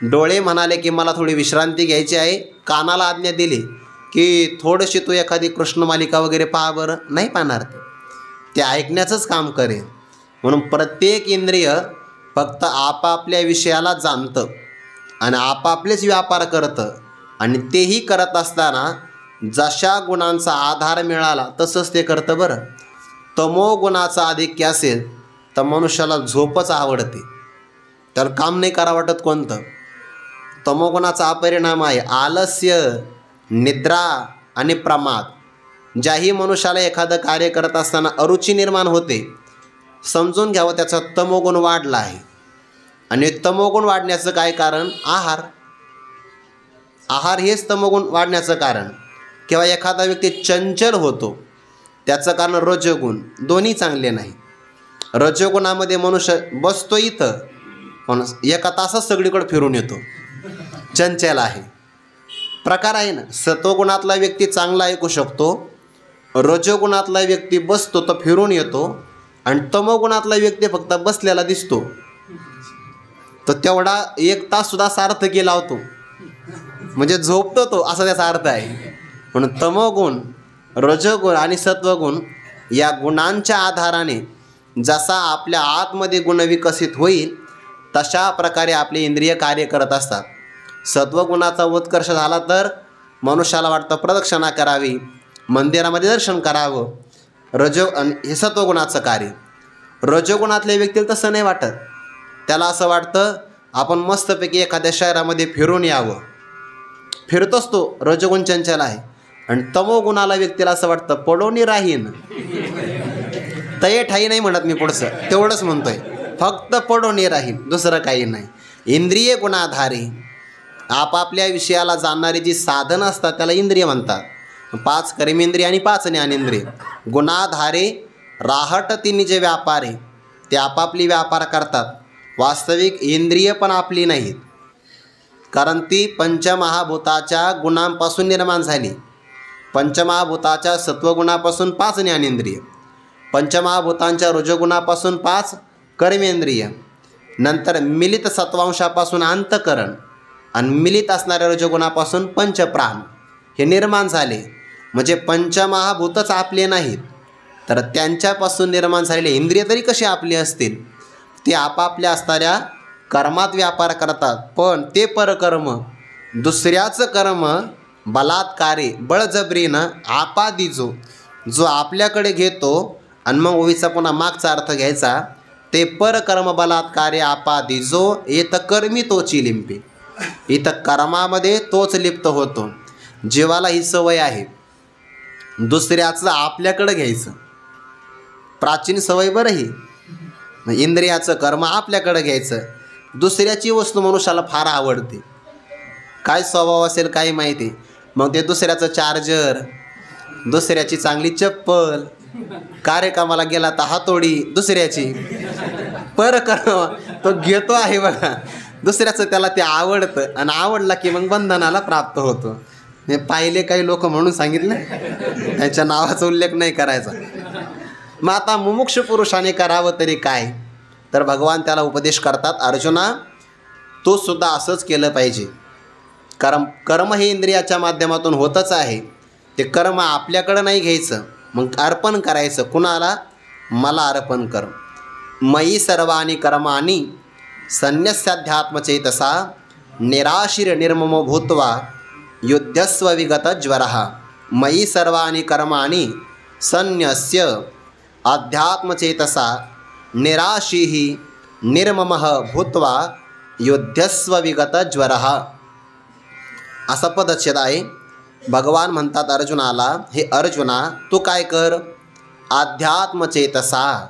Speaker 1: डोळे म्हणाले की मला थोडी विश्रांती घ्यायची आहे, कानाला आज्ञा दिली की थोडीशी तू एखादी कृष्ण मालिका वगैरे पहा बरं, नाही पाहणार. ते ऐकण्याचंच काम करेल. म्हणून प्रत्येक इंद्रिय फक्त आपापल्या विषयाला जाणतं आणि आपापलेच व्यापार करतं. आणि तेही करत असताना जशा गुणांचा आधार मिळाला तसंच ते करतं बरं. तमोगुणाचा आधिक्य असेल तर मनुष्याला झोपच आवडते, त्याला काम नाही करा वाटत कोणतं. तमोगुणाचा अपरिणाम आहे आलस्य, निद्रा आणि प्रमाद. ज्याही मनुष्याला एखादं कार्य करत असताना अरुची निर्माण होते, समजून घ्यावं त्याचा तमोगुण वाढला आहे. आणि तमोगुण वाढण्याचं काय कारण? आहार हेच तमोगुण वाढण्याचं कारण. किंवा एखादा व्यक्ती चंचल होतो, त्याचं कारण रजोगुण. दोन्ही चांगले नाही. रजोगुणामध्ये मनुष्य बसतो इथं, पण एका तासात सगळीकडे फिरून येतो, चंचल आहे. प्रकार आहे ना. सत्वगुणातला व्यक्ती चांगला ऐकू शकतो, रजोगुणातला व्यक्ती बसतो तर फिरून येतो, आणि तमोगुणातला व्यक्ती फक्त बसलेला दिसतो, तर तेवढा 1 ताससुद्धा सार्थकी लावतो, म्हणजे झोपतो तो, असा त्याचा अर्थ आहे. म्हणून तमोगुण, रजोगुण आणि सत्वगुण या गुणांच्या आधाराने जसा आपल्या आतमध्ये गुण विकसित होईल तशा प्रकारे आपले इंद्रिय कार्य करत असतात. सत्वगुणाचा उत्कर्ष झाला तर मनुष्याला वाटतं प्रदक्षिणा करावी, मंदिरामध्ये दर्शन करावं. हे सत्वगुणाचं कार्य. रजोगुणातल्या व्यक्तीला तसं नाही वाटत. त्याला असं वाटतं आपण मस्तपैकी एखाद्या शहरामध्ये फिरून यावं, फिरतोच तो, रजोगुण चंचल आहे. आणि तमोगुणाला व्यक्तीला असं वाटतं पडोनी राहीन, तये ठाई नाही म्हणत मी, पुढचं तेवढंच म्हणतोय, फक्त पडोनी राहीन, दुसरं काही नाही. इंद्रिय गुणाधारे आपापल्या विषयाला जाणणारी जी साधनं असतात त्याला इंद्रिय म्हणतात. 5 कर्मेंद्रिय आणि 5 ज्ञानेंद्रिय. गुणाधारे राहटती निजे व्यापारे, ते आपापली व्यापार करतात. वास्तविक इंद्रिय पण आपली नाहीत, कारण ती पंचमहाभूताच्या गुणांपासून निर्माण झाली. पंचमहाभूताच्या सत्वगुणापासून 5 ज्ञानेंद्रिय, पंचमहाभूतांच्या रजोगुणापासून 5 कर्मेंद्रिय, नंतर मिलित सत्वांशापासून अंतःकरण, आणि मिलित असणाऱ्या रजोगुणापासून पंचप्राण हे निर्माण झाले. म्हणजे पंचमहाभूतच आपले नाहीत, तर त्यांच्यापासून निर्माण झालेले इंद्रिय तरी कसे आपले असतील? ते आपापल्या असणाऱ्या कर्मात व्यापार करतात. पण ते परकर्म, दुसऱ्याचं कर्म बलात्कारे, बळजबरीनं आपादिजो, जो आपल्याकडे घेतो आणि मग ओवीचा पुन्हा मागचा अर्थ घ्यायचा, ते परकर्म बलात्कारे आपादिजो येत कर्मी तोची लिंपे. इथं कर्मामध्ये तोच लिप्त होतो. जीवाला ही सवय आहे दुसऱ्याचं आपल्याकडं घ्यायचं. प्राचीन सवय बरं ही. इंद्रियाचं कर्म आपल्याकडं घ्यायचं. दुसऱ्याची वस्तू मनुष्याला फार आवडते. काय स्वभाव असेल काही माहिती. मग ते दुसऱ्याचं चार्जर, दुसऱ्याची चांगली चप्पल, कार्यक्रमाला गेला तर हातोडी दुसऱ्याची, परकर्म तो घेतो आहे बघा. दुसऱ्याचं त्याला ते आवडतं आणि आवडला की मग बंधनाला प्राप्त होतो. हे पाहिले काही लोक म्हणून सांगितलं, त्यांच्या नावाचा उल्लेख नाही करायचा. मग आता मुमुक्ष पुरुषाने करावं तरी काय, तर भगवान त्याला उपदेश करतात, अर्जुना तो सुद्धा असंच केलं पाहिजे. कर्म हे इंद्रियाच्या माध्यमातून होतच आहे. ते कर्म आपल्याकडं नाही घ्यायचं, मग अर्पण करायचं. कुणाला? मला अर्पण कर. मयी सर्वाणि कर्माणि संन्यस्याध्यात्मचेतसा निराशीर निर्ममो भूत्वा युद्धस्व विगत ज्वरः. मयी सर्वाणि कर्माणि संन्यस्य अध्यात्मचेतसा निराशीः निर्ममः भूत्वा युद्धस्व विगत ज्वरः. असा पदच्छेद आहे. भगवान म्हणतात अर्जुनाला, हे अर्जुना तू काय कर? अध्यात्मचेतसा.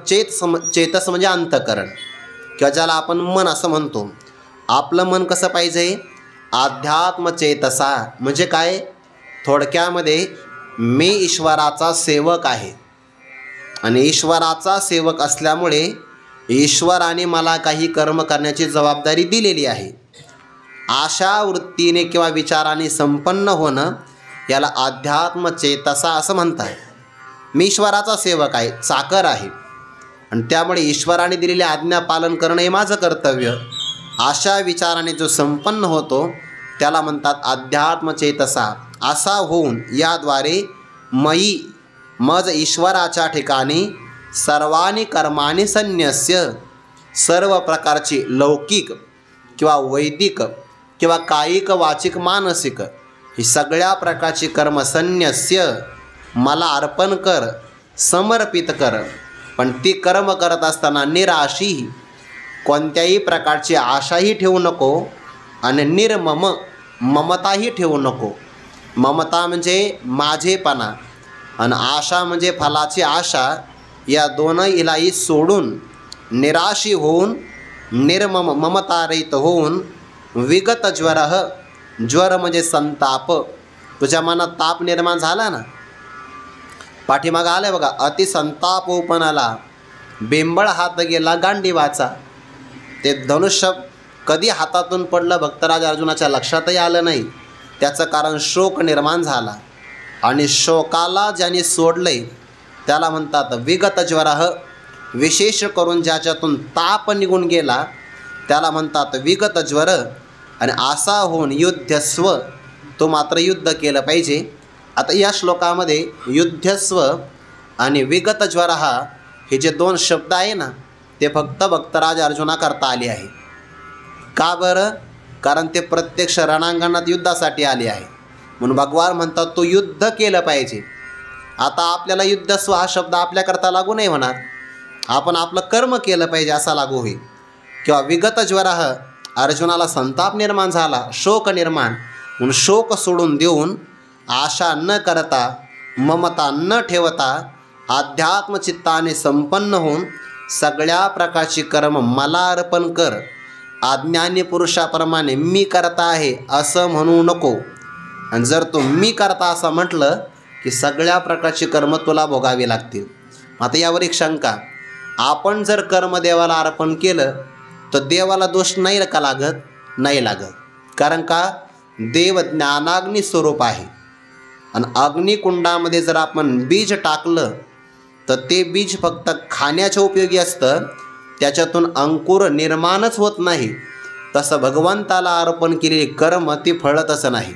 Speaker 1: चेतस म्हणजे अंतःकरण किंवा ज्याला आपण मन असं म्हणतो. आपलं मन कसं पाहिजे? अध्यात्मचेतसा म्हणजे काय? थोडक्यामध्ये मी ईश्वराचा सेवक आहे आणि ईश्वराचा सेवक असल्यामुळे ईश्वराने मला काही कर्म करण्याची जबाबदारी दिलेली आहे. अशा वृत्तीने किंवा विचाराने संपन्न होणं याला अध्यात्मचेतसा असं म्हणतात. मी ईश्वराचा सेवक आहे, चाकर आहे आणि त्यामुळे ईश्वराने दिलेली आज्ञा पालन करणं हे माझं कर्तव्य. अशा विचाराने जो संपन्न होतो त्याला म्हणतात अध्यात्मचेतसा. असा होऊन याद्वारे मयी मज ईश्वराच्या ठिकाणी सर्वांनी कर्माने संन्यस्य, सर्व प्रकारची लौकिक किंवा वैदिक किंवा कायिक वाचिक मानसिक ही सगळ्या प्रकारची कर्म संन्यस्य मला अर्पण कर, समर्पित कर. पण ती कर्म करत असताना निराशी, कोणत्याही प्रकारची आशाही ठेवू नको आणि निर्मम ममताही ठेवू नको. ममता म्हणजे माझेपणा आणि आशा म्हणजे फलाची आशा. या दोनहीलाही सोडून निराशी होऊन निर्मम ममतारहित होऊन विगत ज्वरः, ज्वर म्हणजे संताप. तुझ्या मनात ताप निर्माण झाला ना, पाठीमागं आलं बघा, अतिसंताप उपनाला बेंबळ हात गेला गांडीवाचा. ते धनुष्य कधी हातातून पडलं भक्तराज अर्जुनाच्या लक्षातही आलं नाही. त्याचं कारण शोक निर्माण झाला आणि शोकाला ज्याने सोडलंय त्याला म्हणतात विगत ज्वरः. विशेष करून ज्याच्यातून ताप निघून गेला त्याला म्हणतात विगत ज्वर. आणि असा होऊन युद्धस्व, तो मात्र युद्ध केलं पाहिजे. आता या श्लोकामध्ये युद्धस्व आणि विगत ज्वरः हे जे दोन शब्द आहे ना ते फक्त भक्तराज अर्जुनाकरता आले आहे. का बरं? कारण ते प्रत्यक्ष रणांगणात युद्धासाठी आले आहे. म्हणून भगवान म्हणतात तो युद्ध केलं पाहिजे. आता आपल्याला युद्धस्व हा शब्द आपल्याकरता लागू नाही होणार, आपण आपलं कर्म केलं पाहिजे असा लागू होईल. किंवा विगत ज्वरः, अर्जुनाला संताप निर्माण झाला, शोक निर्माण, म्हणून शोक सोडून देऊन आशा न करता ममता न ठेवता अध्यात्मचित्ताने संपन्न होऊन सगळ्या प्रकारची कर्म मला अर्पण कर. अज्ञानी पुरुषाप्रमाणे मी करता आहे असं म्हणू नको. आणि जर तू मी करता असं म्हटलं की सगळ्या प्रकारची कर्म तुला भोगावी लागतील. आता यावर एक शंका, आपण जर कर्म देवाला अर्पण केलं तर देवाला दोष नाही का लागत? नाही लागत. कारण का? देव ज्ञानाग्नी स्वरूप आहे आणि अग्निकुंडामध्ये जर आपण बीज टाकलं तर ते बीज फक्त खाण्याच्या उपयोगी असतं, त्याच्यातून अंकुर निर्माणच होत नाही. तसं भगवंताला अर्पण केलेली कर्म ती फळतच नाही.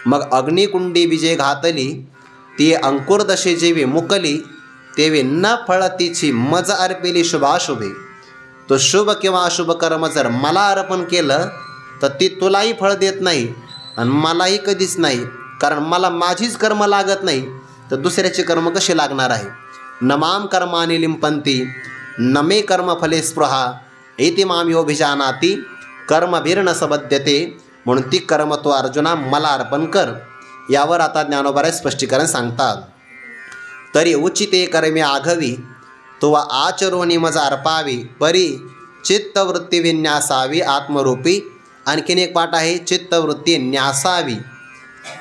Speaker 1: मग अग्निकुंडी बीजे घातली ती अंकुरदशे जेवी मुकली तेवी न फळतीची मज अर्पिली शुभाशुभे. तो शुभ किंवा अशुभ कर्म जर मला अर्पण केलं तर ती तुलाही फळ देत नाही आणि मलाही कधीच नाही. कारण मला माझीच कर्म लागत नाही तर दुसऱ्याची कर्म कशी लागणार आहे? नमाम कर्मानि लिंपंती न मे कर्मफले स्पृहा इति माम योभिजानाति कर्मभिर्न सबध्यते, म्हणून ती कर्म तो अर्जुना मला अर्पण कर. यावर आता ज्ञानोबाराय स्पष्टीकरण सांगतात. तरी उचिते कर्मे आघवी, तो आचरोनी मज अर्पावी, परी चित्तवृत्ती विन्यासावी आत्मरूपी. आणखीन एक पाठ आहे, चित्तवृत्ती न्यासावी.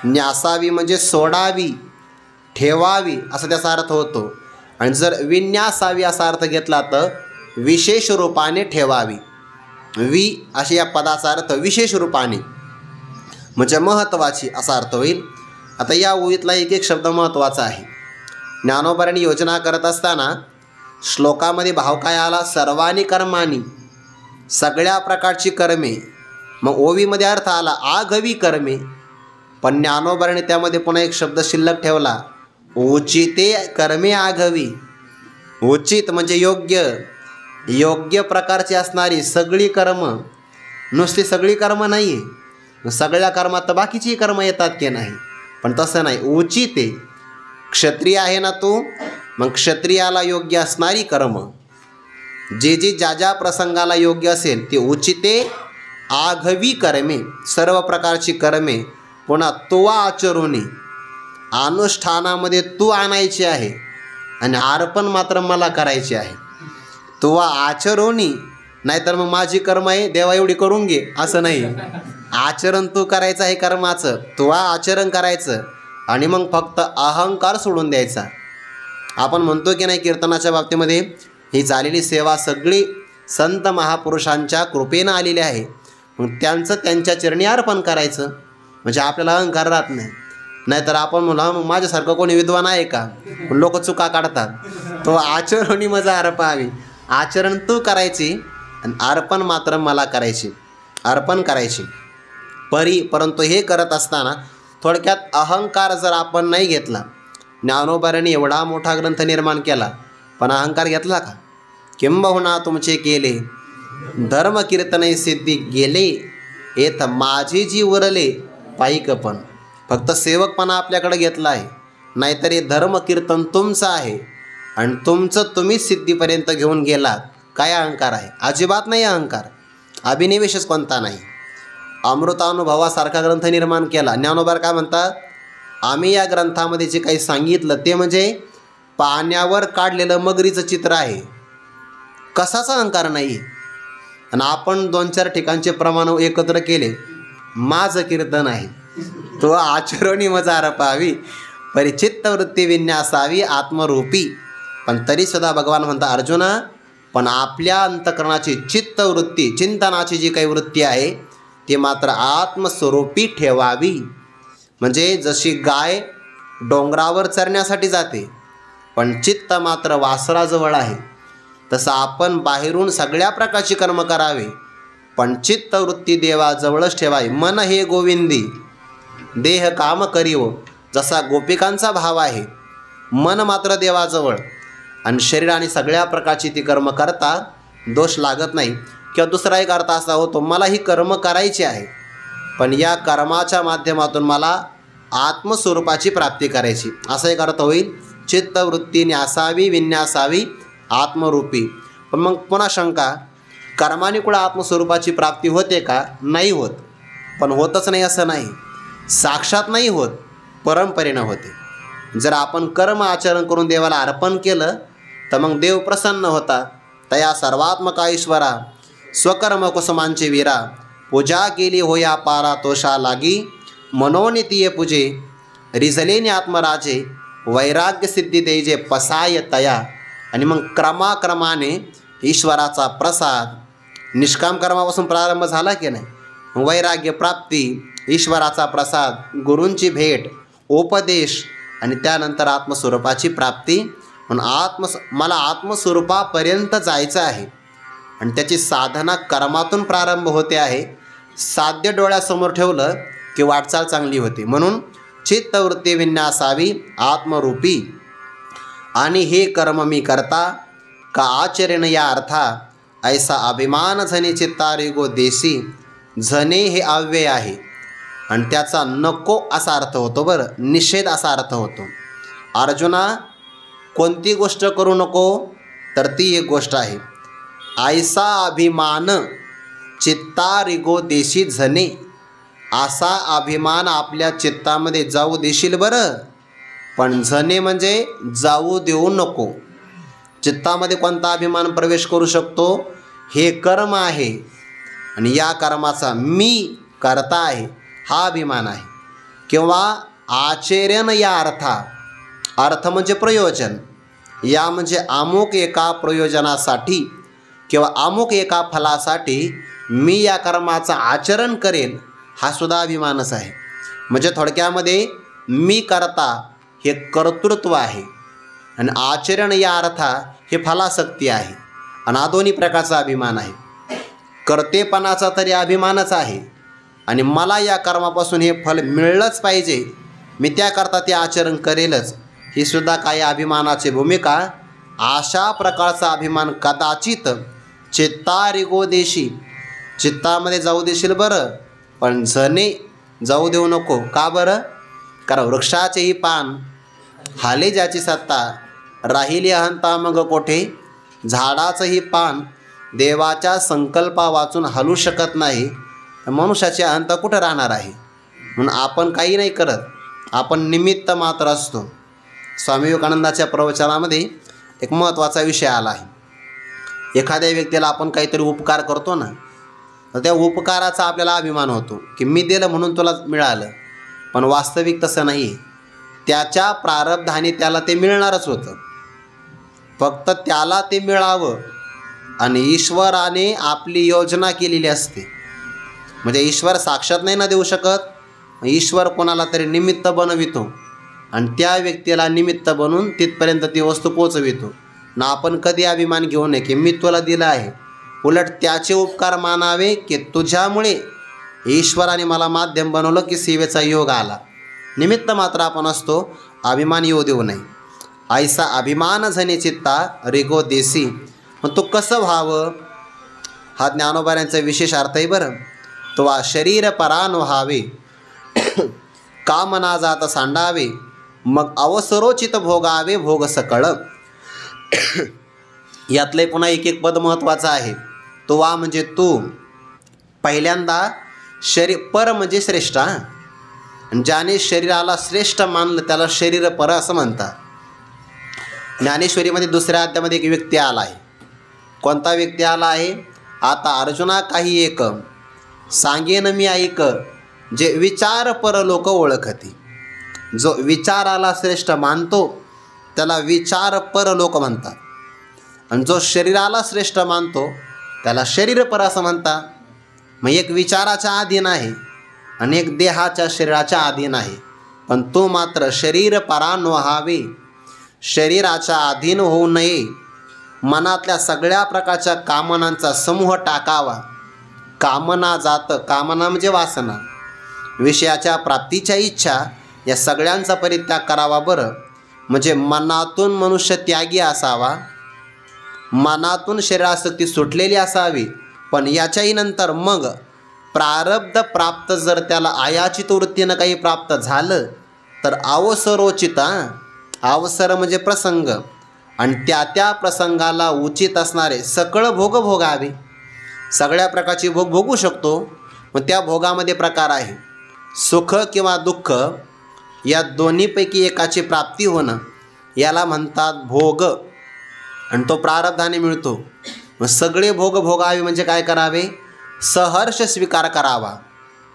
Speaker 1: न्यासावी म्हणजे सोडावी, ठेवावी असा त्याचा अर्थ होतो. आणि जर विन्यासावी असा अर्थ घेतला तर विशेष रूपाने ठेवावी. वि अशी या पदाचा अर्थ विशेष रूपाने म्हणजे महत्त्वाची असा अर्थ होईल. आता या ओळीतला एक एक शब्द महत्त्वाचा आहे. ज्ञानोबारांनी योजना करत असताना श्लोकामध्ये भाव काय आला, सर्वानी कर्मानी, सगळ्या प्रकारची कर्मे. मग ओवीमध्ये अर्थ आला आघवी कर्मे, पण ज्ञानोबारांनी त्यामध्ये पुन्हा एक शब्द शिल्लक ठेवला, उचिते कर्मे आघवी. उचित म्हणजे योग्य, योग्य प्रकारची असणारी सगळी कर्म. नुसती सगळी कर्म नाही आहे, सगळ्या कर्मात तर बाकीची कर्म येतात की नाही, पण तसं नाही. उचिते, क्षत्रिय आहे ना तू, मग क्षत्रियाला योग्य असणारी कर्म, जे जे ज्या ज्या प्रसंगाला योग्य असेल ते उचिते आघवी कर्मे, सर्व प्रकारची कर्मे पुन्हा तुवा आचरोनी, अनुष्ठानामध्ये तू आणायची आहे आणि अर्पण मात्र मला करायची आहे. तुवा आचरोनी, नाहीतर मग माझी कर्म आहे देवा एवढी करून घे असं नाही. आचरण तू करायचं आहे कर्माचं, तुवा आचरण करायचं आणि मग फक्त अहंकार सोडून द्यायचा. आपण म्हणतो की नाही कीर्तनाच्या बाबतीमध्ये, ही झालेली सेवा सगळी संत महापुरुषांच्या कृपेनं आलेली आहे, मग त्यांचं त्यांच्या चरणी अर्पण करायचं म्हणजे आपल्याला अहंकार राहत नाही. नाहीतर आपण म्हणू मग माझ्यासारखं कोणी विद्वान आहे का, लोक चुका काढतात. तो आचरणी मजा अर्पावी, आचरण तू करायची आणि अर्पण मात्र मला करायची, अर्पण करायची. परंतु हे करत असताना थोडक्यात अहंकार जर आपण नाही घेतला, ज्ञानोबारांनी एवढा मोठा ग्रंथ निर्माण केला पण अहंकार घेतला का. किंबहुना तुमचे केले धर्म कीर्तने सिद्धी गेले, येथ माझी जी उरले पाईकपण. फक्त सेवकपणा आपल्याकडे घेतला आहे, नाहीतर हे धर्म कीर्तन तुमचं आहे आणि तुमचं तुम्हीच सिद्धीपर्यंत घेऊन गेलात. काय अहंकार आहे, अजिबात नाही अहंकार, अभिनिवेशच कोणता नाही. अमृतानुभवासारखा ग्रंथ निर्माण केला. ज्ञानोबा काय म्हणतात, आम्ही या ग्रंथामध्ये जे काही सांगितलं ते म्हणजे पाण्यावर काढलेलं मगरीचं चित्र आहे, कसाच अहंकार नाही. आणि आपण 2-4 ठिकाणचे प्रमाण एकत्र केले, माझं कीर्तन आहे, तो आचरणी मजा अर्पावी, परिचित्तवृत्ती विन्यासावी आत्मरूपी. पण तरीसुद्धा भगवान म्हणता, अर्जुना पण आपल्या अंतकरणाची चित्तवृत्ती, चिंतनाची जी काही वृत्ती आहे ती मात्र आत्मस्वरूपी ठेवावी. म्हणजे जशी गाय डोंगरावर चरण्यासाठी जाते पण चित्त मात्र वासराजवळ आहे, तसं आपण बाहेरून सगळ्या प्रकारची कर्म करावे पण चित्तवृत्ती देवाजवळच ठेवावी. मन हे गोविंदी देह काम करीव, जसा गोपिकांचा भाव आहे, मन मात्र देवाजवळ आणि शरीर आणि सगळ्या प्रकारची ती कर्म करता दोष लागत नाही. किंवा दुसरा एक अर्थ असा होतो, मला ही कर्म करायची आहे पण या कर्माच्या माध्यमातून मला आत्मस्वरूपाची प्राप्ती करायची, असा एक अर्थ होईल. चित्तवृत्ती न्यासावी विन्यासावी आत्मरूपी. पण मग पुन्हा शंका, कर्माने कुठं आत्मस्वरूपाची प्राप्ती होते का, नाही होत. पण होतच नाही असं नाही, साक्षात नाही होत, परंपरेनं होते. जर आपण कर्म आचरण करून देवाला अर्पण केलं तर मग देव प्रसन्न होता. तया सर्वात्मका ईश्वरा स्वकर्म कुसुमांचे वीरा, पूजा केली होया पारा तोषा लागी, मनोनितीये पूजे रिझलेने आत्मराजे, वैराग्य सिद्धी तेजे पसाय तया. आणि मग क्रमाक्रमाने ईश्वराचा प्रसाद, निष्काम कर्मापासून प्रारंभ झाला की नाही, वैराग्य प्राप्ती, ईश्वराचा प्रसाद, गुरूंची भेट, उपदेश आणि त्यानंतर आत्मस्वरूपाची प्राप्ती. म्हणून मला आत्मस्वरूपापर्यंत जायचं आहे आणि त्याची साधना कर्मातून प्रारंभ होते आहे. साध्य डोळ्यासमोर ठेवलं की वाटचाल चांगली होते. म्हणून चित्तवृत्ती विन्यासावी आत्मरूपी. आणि हे कर्म मी करता का आचरण या अर्था, ऐसा अभिमान झने चित्तारी गो देसी. झने हे अव्यय आहे आणि त्याचा नको असा अर्थ होतो, बरं, निषेध असा अर्थ होतो. अर्जुना कोणती गोष्ट करू नको, तर ती एक गोष्ट आहे, ऐसा अभिमान चित्ता रिगो देशी झने, असा अभिमान आपल्या चित्तामध्ये जाऊ देशील बरं, पण झने म्हणजे जाऊ देऊ नको. चित्तामध्ये कोणता अभिमान प्रवेश करू शकतो? हे कर्म आहे आणि या कर्माचा मी करता आहे हा अभिमान आहे. किंवा आचरण या अर्थ म्हणजे प्रयोजन, या म्हणजे अमुक एका प्रयोजनासाठी किंवा अमुक एका फलासाठी मी या कर्माचं आचरण करेल हा सुद्धा अभिमानच आहे. म्हणजे थोडक्यामध्ये मी करता हे कर्तृत्व आहे आणि आचरण या हे फलासक्ती आहे आणि हा दोन्ही प्रकारचा अभिमान आहे. कर्तेपणाचा तरी अभिमानच आहे आणि मला या कर्मापासून हे फल मिळलंच पाहिजे, मी त्याकरता ते आचरण करेलच, ही सुद्धा काही अभिमानाची भूमिका. अशा प्रकारचा अभिमान कदाचित चित्ता रिगो देशी, चित्तामध्ये जाऊ देशील बरं, पण झने जाऊ देऊ नको. का बरं? कारण वृक्षाचेही पान हाले ज्याची सत्ता, राहिली अहंता मग कोठे. झाडाचंही पान देवाच्या संकल्पा वाचून हलू शकत नाही, मनुष्याची अहंता कुठं राहणार आहे? म्हणून आपण काही नाही करत, आपण निमित्त मात्र असतो. स्वामी विवेकानंदाच्या प्रवचनामध्ये एक महत्त्वाचा विषय आला आहे. एखाद्या व्यक्तीला आपण काहीतरी उपकार करतो ना, तर त्या उपकाराचा आपल्याला अभिमान होतो की मी दिलं म्हणून तुला मिळालं, पण वास्तविक तसं नाही. त्याच्या प्रारब्धाने त्याला ते मिळणारच होतं, फक्त त्याला ते मिळावं आणि ईश्वराने आपली योजना केलेली असते. म्हणजे ईश्वर साक्षात नाही ना देऊ शकत, ईश्वर कोणाला तरी निमित्त बनवितो आणि त्या व्यक्तीला निमित्त बनवून तिथपर्यंत ती वस्तू पोचवितो. ना आपण कधी अभिमान घेऊ नये की मी तुला दिलं आहे, उलट त्याचे उपकार मानावे की तुझ्यामुळे ईश्वराने मला माध्यम बनवलं की सेवेचा योग आला. निमित्त मात्र आपण असतो, अभिमान येऊ देऊ नये. ऐसा अभिमान झने चित्ता रिगो देसी. मग तो कसं व्हावं हा ज्ञानोबाऱ्यांचा विशेष अर्थ आहे बरं. तो शरीर परान व्हावे, कामना जात सांडावे, मग अवसरोचित भोगावे भोग सकळ. यातले पुन्हा एक एक पद महत्त्वाचं आहे. तो वा म्हणजे तू. पहिल्यांदा पर म्हणजे श्रेष्ठ. ज्याने शरीराला श्रेष्ठ मानलं त्याला शरीर पर असं म्हणतात. ज्ञानेश्वरीमध्ये दुसऱ्या अध्यायामध्ये एक व्यक्ती आला आहे. कोणता व्यक्ती आला आहे? आता अर्जुना काही एक सांगेन मी ऐक, जे विचार पर लोक ओळखती. जो विचाराला श्रेष्ठ मानतो त्याला विचार पर लोक म्हणतात आणि जो शरीराला श्रेष्ठ मानतो त्याला शरीर पर असं म्हणतात. मग एक विचाराच्या अधीन आहे आणि एक देहाच्या शरीराच्या अधीन आहे, पण तो मात्र शरीर परान व्हावे, शरीराच्या अधीन होऊ नये. मनातल्या सगळ्या प्रकारच्या कामनांचा समूह टाकावा. कामना जात, कामना म्हणजे वासना, विषयाच्या प्राप्तीच्या इच्छा, या सगळ्यांचा परित्याग करावा बरं. म्हणजे मनातून मनुष्य त्यागी असावा, मनातून शरीरासक्ती सुटलेली असावी. पण याच्याही नंतर मग प्रारब्ध प्राप्त जर त्याला अयाचित वृत्तीनं काही प्राप्त झालं तर अवसरोचित, अवसर म्हणजे प्रसंग, आणि त्या प्रसंगाला उचित असणारे सकळ भोग भोगावे. सगळ्या प्रकारचे भोग भोगू शकतो. मग त्या भोगामध्ये प्रकार आहे, सुख किंवा दुःख, या दोन्हीपैकी एकाची प्राप्ती होणं याला म्हणतात भोग, आणि तो प्रारब्धाने मिळतो. मग सगळे भोग भोगावे म्हणजे काय करावे? सहर्ष स्वीकार करावा,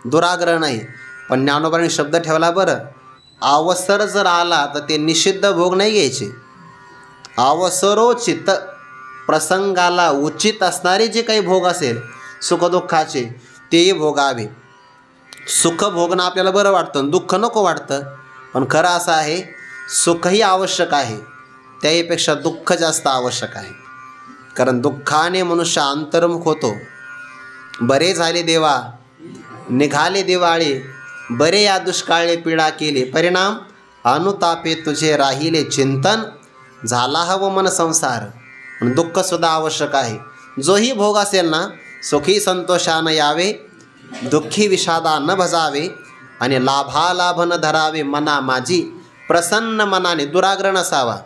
Speaker 1: दुराग्रह नाही. पण ज्ञानोबाने शब्द ठेवला बरं, अवसर जर आला तर ते निषिद्ध भोग नाही घ्यायचे. अवसरोचित, प्रसंगाला उचित असणारे जे काही भोग असेल सुखदुःखाचे तेही भोगावे. सुख भोगणं आपल्याला बरं वाटतं, दुःख नको वाटतं, पण खरं असं आहे सुखही आवश्यक आहे, त्याहीपेक्षा दुःख जास्त आवश्यक आहे. कारण दुःखाने मनुष्य अंतर्मुख होतो. बरे झाले देवा, निघाले दिवाळे, बरे या दुष्काळे पीडा केले, परिणाम अनुतापे तुझे राहिले चिंतन, झाला हवं मन संसार. म्हणून दुःखसुद्धा आवश्यक आहे. जोही भोग असेल ना, सुखी संतोषानं यावे, दुःखी विषादा न भजावे, आणि लाभालाभ न धरावे मना माझी, प्रसन्न मनाने, दुराग्रह नसावा.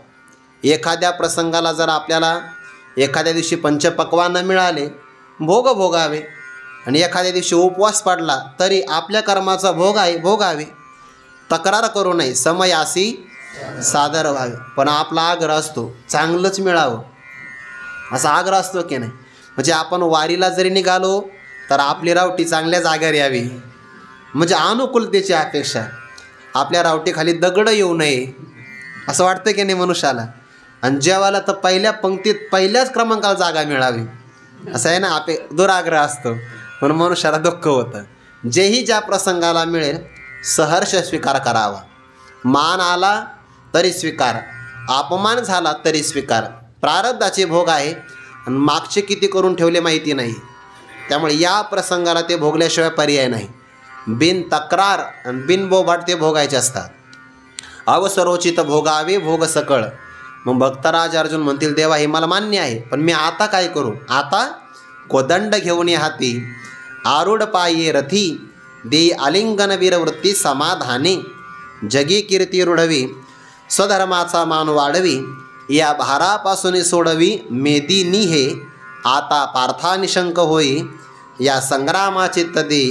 Speaker 1: एखाद्या प्रसंगाला जर आपल्याला एखाद्या दिवशी पंचपक्वान्न मिळाले, भोग भोगावे, आणि एखाद्या दिवशी उपवास पडला तरी आपल्या कर्माचा भोगावे, तक्रार करू नये, समयासी सादर व्हावे. पण आपला आग्रह असतो चांगलंच मिळावं, असा आग्रह असतो की नाही. म्हणजे आपण वारीला जरी निघालो तर आपली रावटी चांगल्या जागेवर यावी, म्हणजे अनुकूलतेची अपेक्षा. आपल्या रावटीखाली दगड येऊ नये असं वाटतं की नाही मनुष्याला. आणि जेवायला तर पहिल्या पंक्तीत पहिल्याच क्रमांकाला जागा मिळावी असं आहे ना, दुराग्रह असतो. म्हणून मनुष्याला दुःख होतं. जेही ज्या प्रसंगाला मिळेल सहर्ष स्वीकार करावा. मान आला तरी स्वीकार, अपमान झाला तरी स्वीकार. प्रारब्धाचे भोग आहे आणि मागचे किती करून ठेवले माहिती नाही, त्यामुळे या प्रसंगाला ते भोगल्याशिवाय पर्याय नाही. बिन तक्रार आणि बिन बोबाट ते भोगायचे असतात. अवसरोचित भोगावे भोग सकळ. मग भक्तराज अर्जुन म्हणतील, देवा हे मला मान्य आहे, पण मी आता काय करू. आता कोदंड घेऊन ये हाती, आरूढ पाये रथी, देई आलिंगन वीरवृत्ती समाधानी. जगी कीर्ती रुढवी, स्वधर्माचा मान वाढवी, या भारापासून सोडवी मेदिनी हे. आता पार्था निशंक होई, या संग्रामाचे तदे,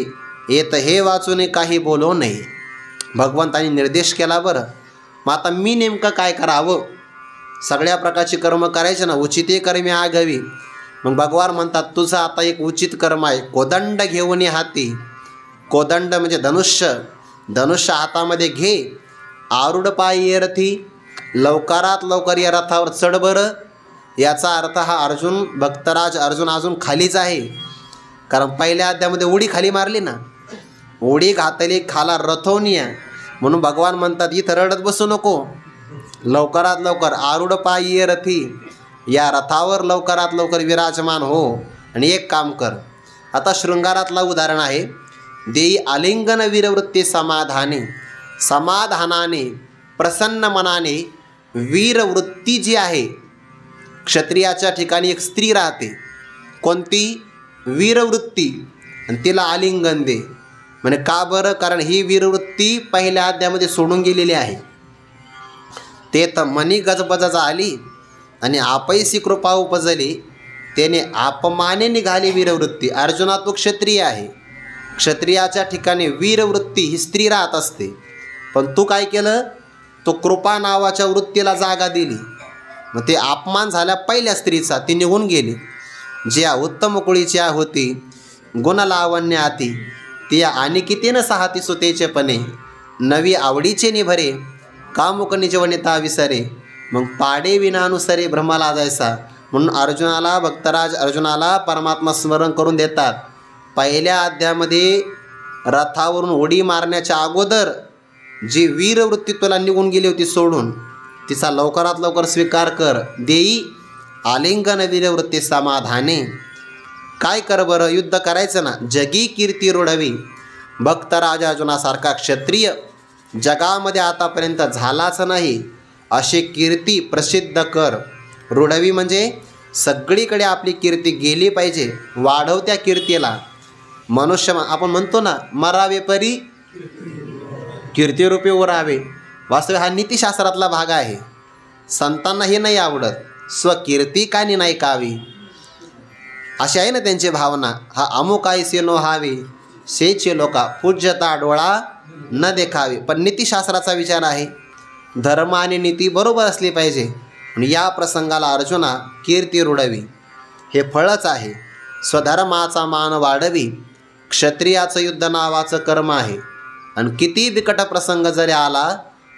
Speaker 1: येत हे वाचून काही बोलू नये. भगवंतांनी निर्देश केला. बरं मग आता मी नेमकं काय करावं. सगळ्या प्रकारची कर्म करायचे ना, उचिते कर्मे आगवी. मग भगवान म्हणतात तुझं आता एक उचित कर्म आहे, कोदंड घेऊन ये हाती. कोदंड म्हणजे धनुष्य, धनुष्य हातामध्ये घे. आरूढ पायी रथी, लवकरात लवकर या रथावर चढ बरं. याचा अर्थ हा अर्जुन, भक्तराज अर्जुन अजून खालीच आहे, कारण पहिल्या अध्यामध्ये उडी खाली मारली ना, उडी घातली खाला रथवनिया. म्हणून भगवान म्हणतात इथं रडत बसू नको, लवकरात लवकर आरूढ पायी रथी, या रथावर लवकरात लवकर विराजमान हो. आणि एक काम कर, आता शृंगारातला उदाहरण आहे. देई आलिंगन वीरवृत्ती समाधानी. समाधानाने प्रसन्न मनाने वीरवृत्ती जी आहे, क्षत्रियाच्या ठिकाणी एक स्त्री राहते, कोणती वीरवृत्ती, आणि तिला आलिंगन दे. म्हणजे का बरं, कारण ही वीरवृत्ती पहिल्या अध्यामध्ये सोडून गेलेली आहे. ते तर मनी गजबज आली आणि आपैसी कृपा उपजली, त्याने अपमाने निघाली वीरवृत्ती. अर्जुना तो क्षत्रिय आहे, क्षत्रियाच्या ठिकाणी वीरवृत्ती ही स्त्री राहत असते, पण तू काय केलं, तो कृपा नावाच्या वृत्तीला जागा दिली. मग ते अपमान झाल्या पहिल्या स्त्रीचा, ती निघून गेली. ज्या उत्तम कुळीची होती, गुणलावण्य आती, ती अनिकितेनं साहती सुतेचेपणे, नवी आवडीचे निभरे, कामुक निजवनिता विसरे, मग पाडे विनानुसरे भ्रमाला जायचा. म्हणून अर्जुनाला, भक्तराज अर्जुनाला परमात्मा स्मरण करून देतात. पहिल्या अध्यामध्ये रथावरून उडी मारण्याच्या अगोदर जी वीरवृत्ती तुला निघून गेली होती सोडून, तिचा लवकरात लवकर स्वीकार कर. देई आलिंगन वीरवृत्ती समाधाने. काय कर बरं, युद्ध करायचं ना. जगी कीर्ती रुढवी. भक्तराज अर्जुनासारखा क्षत्रिय जगामध्ये आतापर्यंत झालाच नाही, अशी कीर्ती प्रसिद्ध कर. रुढवी म्हणजे सगळीकडे आपली कीर्ती गेली पाहिजे, वाढव त्या कीर्तीला. मनुष्य आपण म्हणतो ना, मरावे परी कीर्तिरूपी उरावे. वास्तविक हा नीतिशास्त्रातला भाग आहे. संतांना हे नाही आवडत, स्वकीर्ती का नाही कावी, अशी आहे ना त्यांची भावना. हा अमुकाईसे नो हावी, सेचे लोका पूज्यता डोळा न देखावे. पण नीतिशास्त्राचा विचार आहे, धर्म आणि नीती बरोबर असली पाहिजे. या प्रसंगाला अर्जुना कीर्ती रुढवी हे फळच आहे. स्वधर्माचा मान वाढवी, क्षत्रियाचं युद्ध नावाचं कर्म आहे. आणि किती बिकट प्रसंग जरी आला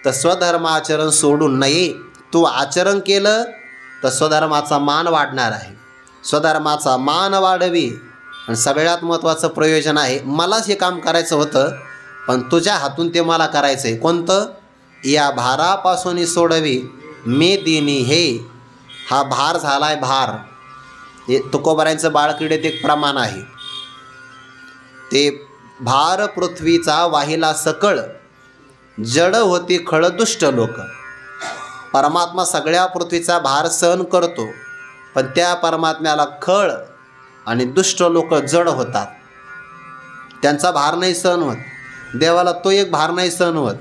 Speaker 1: तर स्वधर्म आचरण सोडू नये. तू आचरण केलं तर स्वधर्माचा मान वाढणार आहे. स्वधर्माचा मान वाढवी. आणि सगळ्यात महत्त्वाचं प्रयोजन आहे, मलाच हे काम करायचं होतं, पण तुझ्या हातून ते मला करायचं आहे. कोणतं, या भारापासून सोडवी मेदिनी हे. हा भार झाला आहे भार. हे तुकोबारांचं बाळक्रीडेत एक प्रमाण आहे. ते भार पृथ्वीचा वाहिला सकळ, जड होती खळदुष्ट लोक. परमात्मा सगळ्या पृथ्वीचा भार सहन करतो, पण त्या परमात्म्याला खळ आणि दुष्ट लोक जड होतात, त्यांचा भार नाही सहन होत. देवाला तो एक भार नाही सहन होत,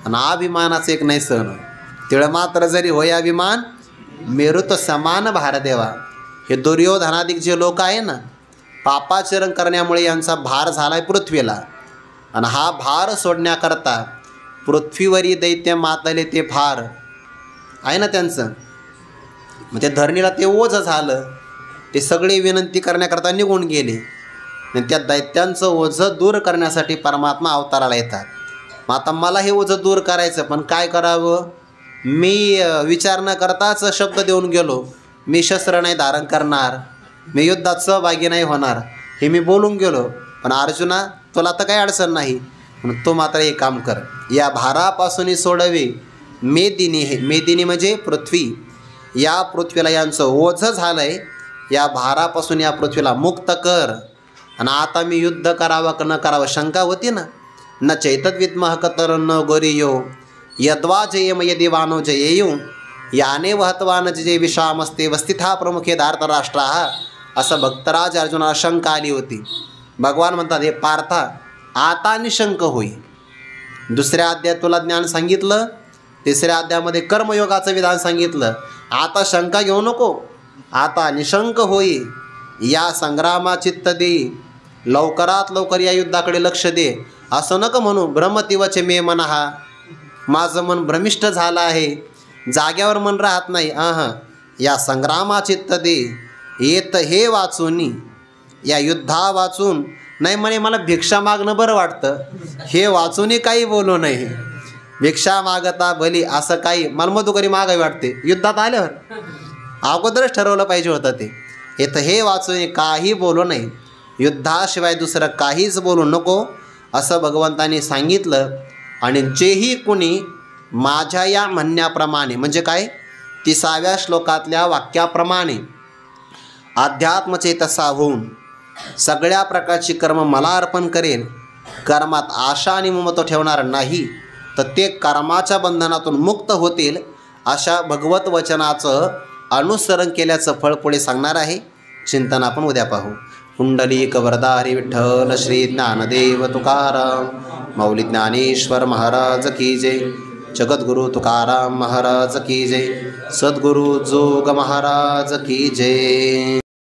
Speaker 1: आणि अभिमानाचं एक नाही सहन होत. तिळ मात्र जरी होय अभिमान, मेरुत समान भार देवा. हे दुर्योधनादिक जे लोक आहे ना, पापाचरण करण्यामुळे यांचा भार झाला आहे पृथ्वीला. आणि हा भार सोडण्याकरता पृथ्वीवरील दैत्य मातले ते भार आहे ना त्यांचं, मग त्या धरणीला ते ओझं झालं. ते सगळे विनंती करण्याकरता निघून गेले आणि त्या दैत्यांचं ओझं दूर करण्यासाठी परमात्मा अवताराला येतात. मग आता मला हे ओझं दूर करायचं, पण काय करावं? मी विचार न करताच शब्द देऊन गेलो, मी शस्त्र नाही धारण करणार, मी युद्धात सहभागी नाही होणार, हे मी बोलून गेलो. पण अर्जुना, तुला तर काही अडचण नाही, म्हणून तू मात्र एक काम कर, या भारापासून सोडवे मेदिनी. हे मेदिनी म्हणजे पृथ्वी. या पृथ्वीला यांचं ओझं झालं आहे, या भारापासून या पृथ्वीला मुक्त कर. आणि आता मी युद्ध करावं का न करावं शंका होती ना. न चैतद विद्मः कतर न गोरियो यद्वा जयम यदि वानो जयेयू याने वहत्वान जे विषामस्ते वस्तिथा प्रमुखे धार्तराष्ट्रा. असं भक्तराज अर्जुनाला शंका आली होती. भगवान म्हणतात, हे पार्था, आता निशंक होई. दुसऱ्या अध्यायात तुला ज्ञान सांगितलं, तिसऱ्या अध्यायामध्ये कर्मयोगाचं विधान सांगितलं. आता शंका घेऊ नको, आता निशंक होई. या संग्रामा चित्त दे, लवकरात लवकर या युद्धाकडे लक्ष दे. असं नको म्हणू भ्रमतिवचे मे मनहा, माझं मन भ्रमिष्ट झालं आहे, जाग्यावर मन राहत नाही. या संग्रामा चित्त दे, येत हे वाचून, या युद्धा वाचून नाही म्हणे मला भिक्षा मागणं बरं वाटतं, हे वाचूनही काही बोलू नाही. भिक्षा मागता भली असं काही मलमधुकरी मागावी वाटते युद्धात आल्यावर. अगोदरच ठरवलं पाहिजे होतं ते. येतं हे वाचून काही बोलू नाही, युद्धाशिवाय दुसरं काहीच बोलू नको असं भगवंतांनी सांगितलं. आणि जेही कुणी माझ्या या म्हणण्याप्रमाणे, म्हणजे काय, 30व्या श्लोकातल्या वाक्याप्रमाणे अध्यात्मचेतसा होऊन सगळ्या प्रकारची कर्म मला अर्पण करेल, कर्मात आशा आणि ममत्व ठेवणार नाही, तर ते कर्माच्या बंधनातून मुक्त होतील. अशा भगवत वचनाचं अनुसरण केल्याचं फळ पुढे सांगणार आहे. चिंतन आपण उद्या पाहू. पुंडलिक वरदा हरी विठ्ठल श्री ज्ञानदेव तुकाराम मौली ज्ञानेश्वर महाराज की जय. जगद्गुरु तुकाराम महाराज की जय. सद्गुरु जोग महाराज की जय.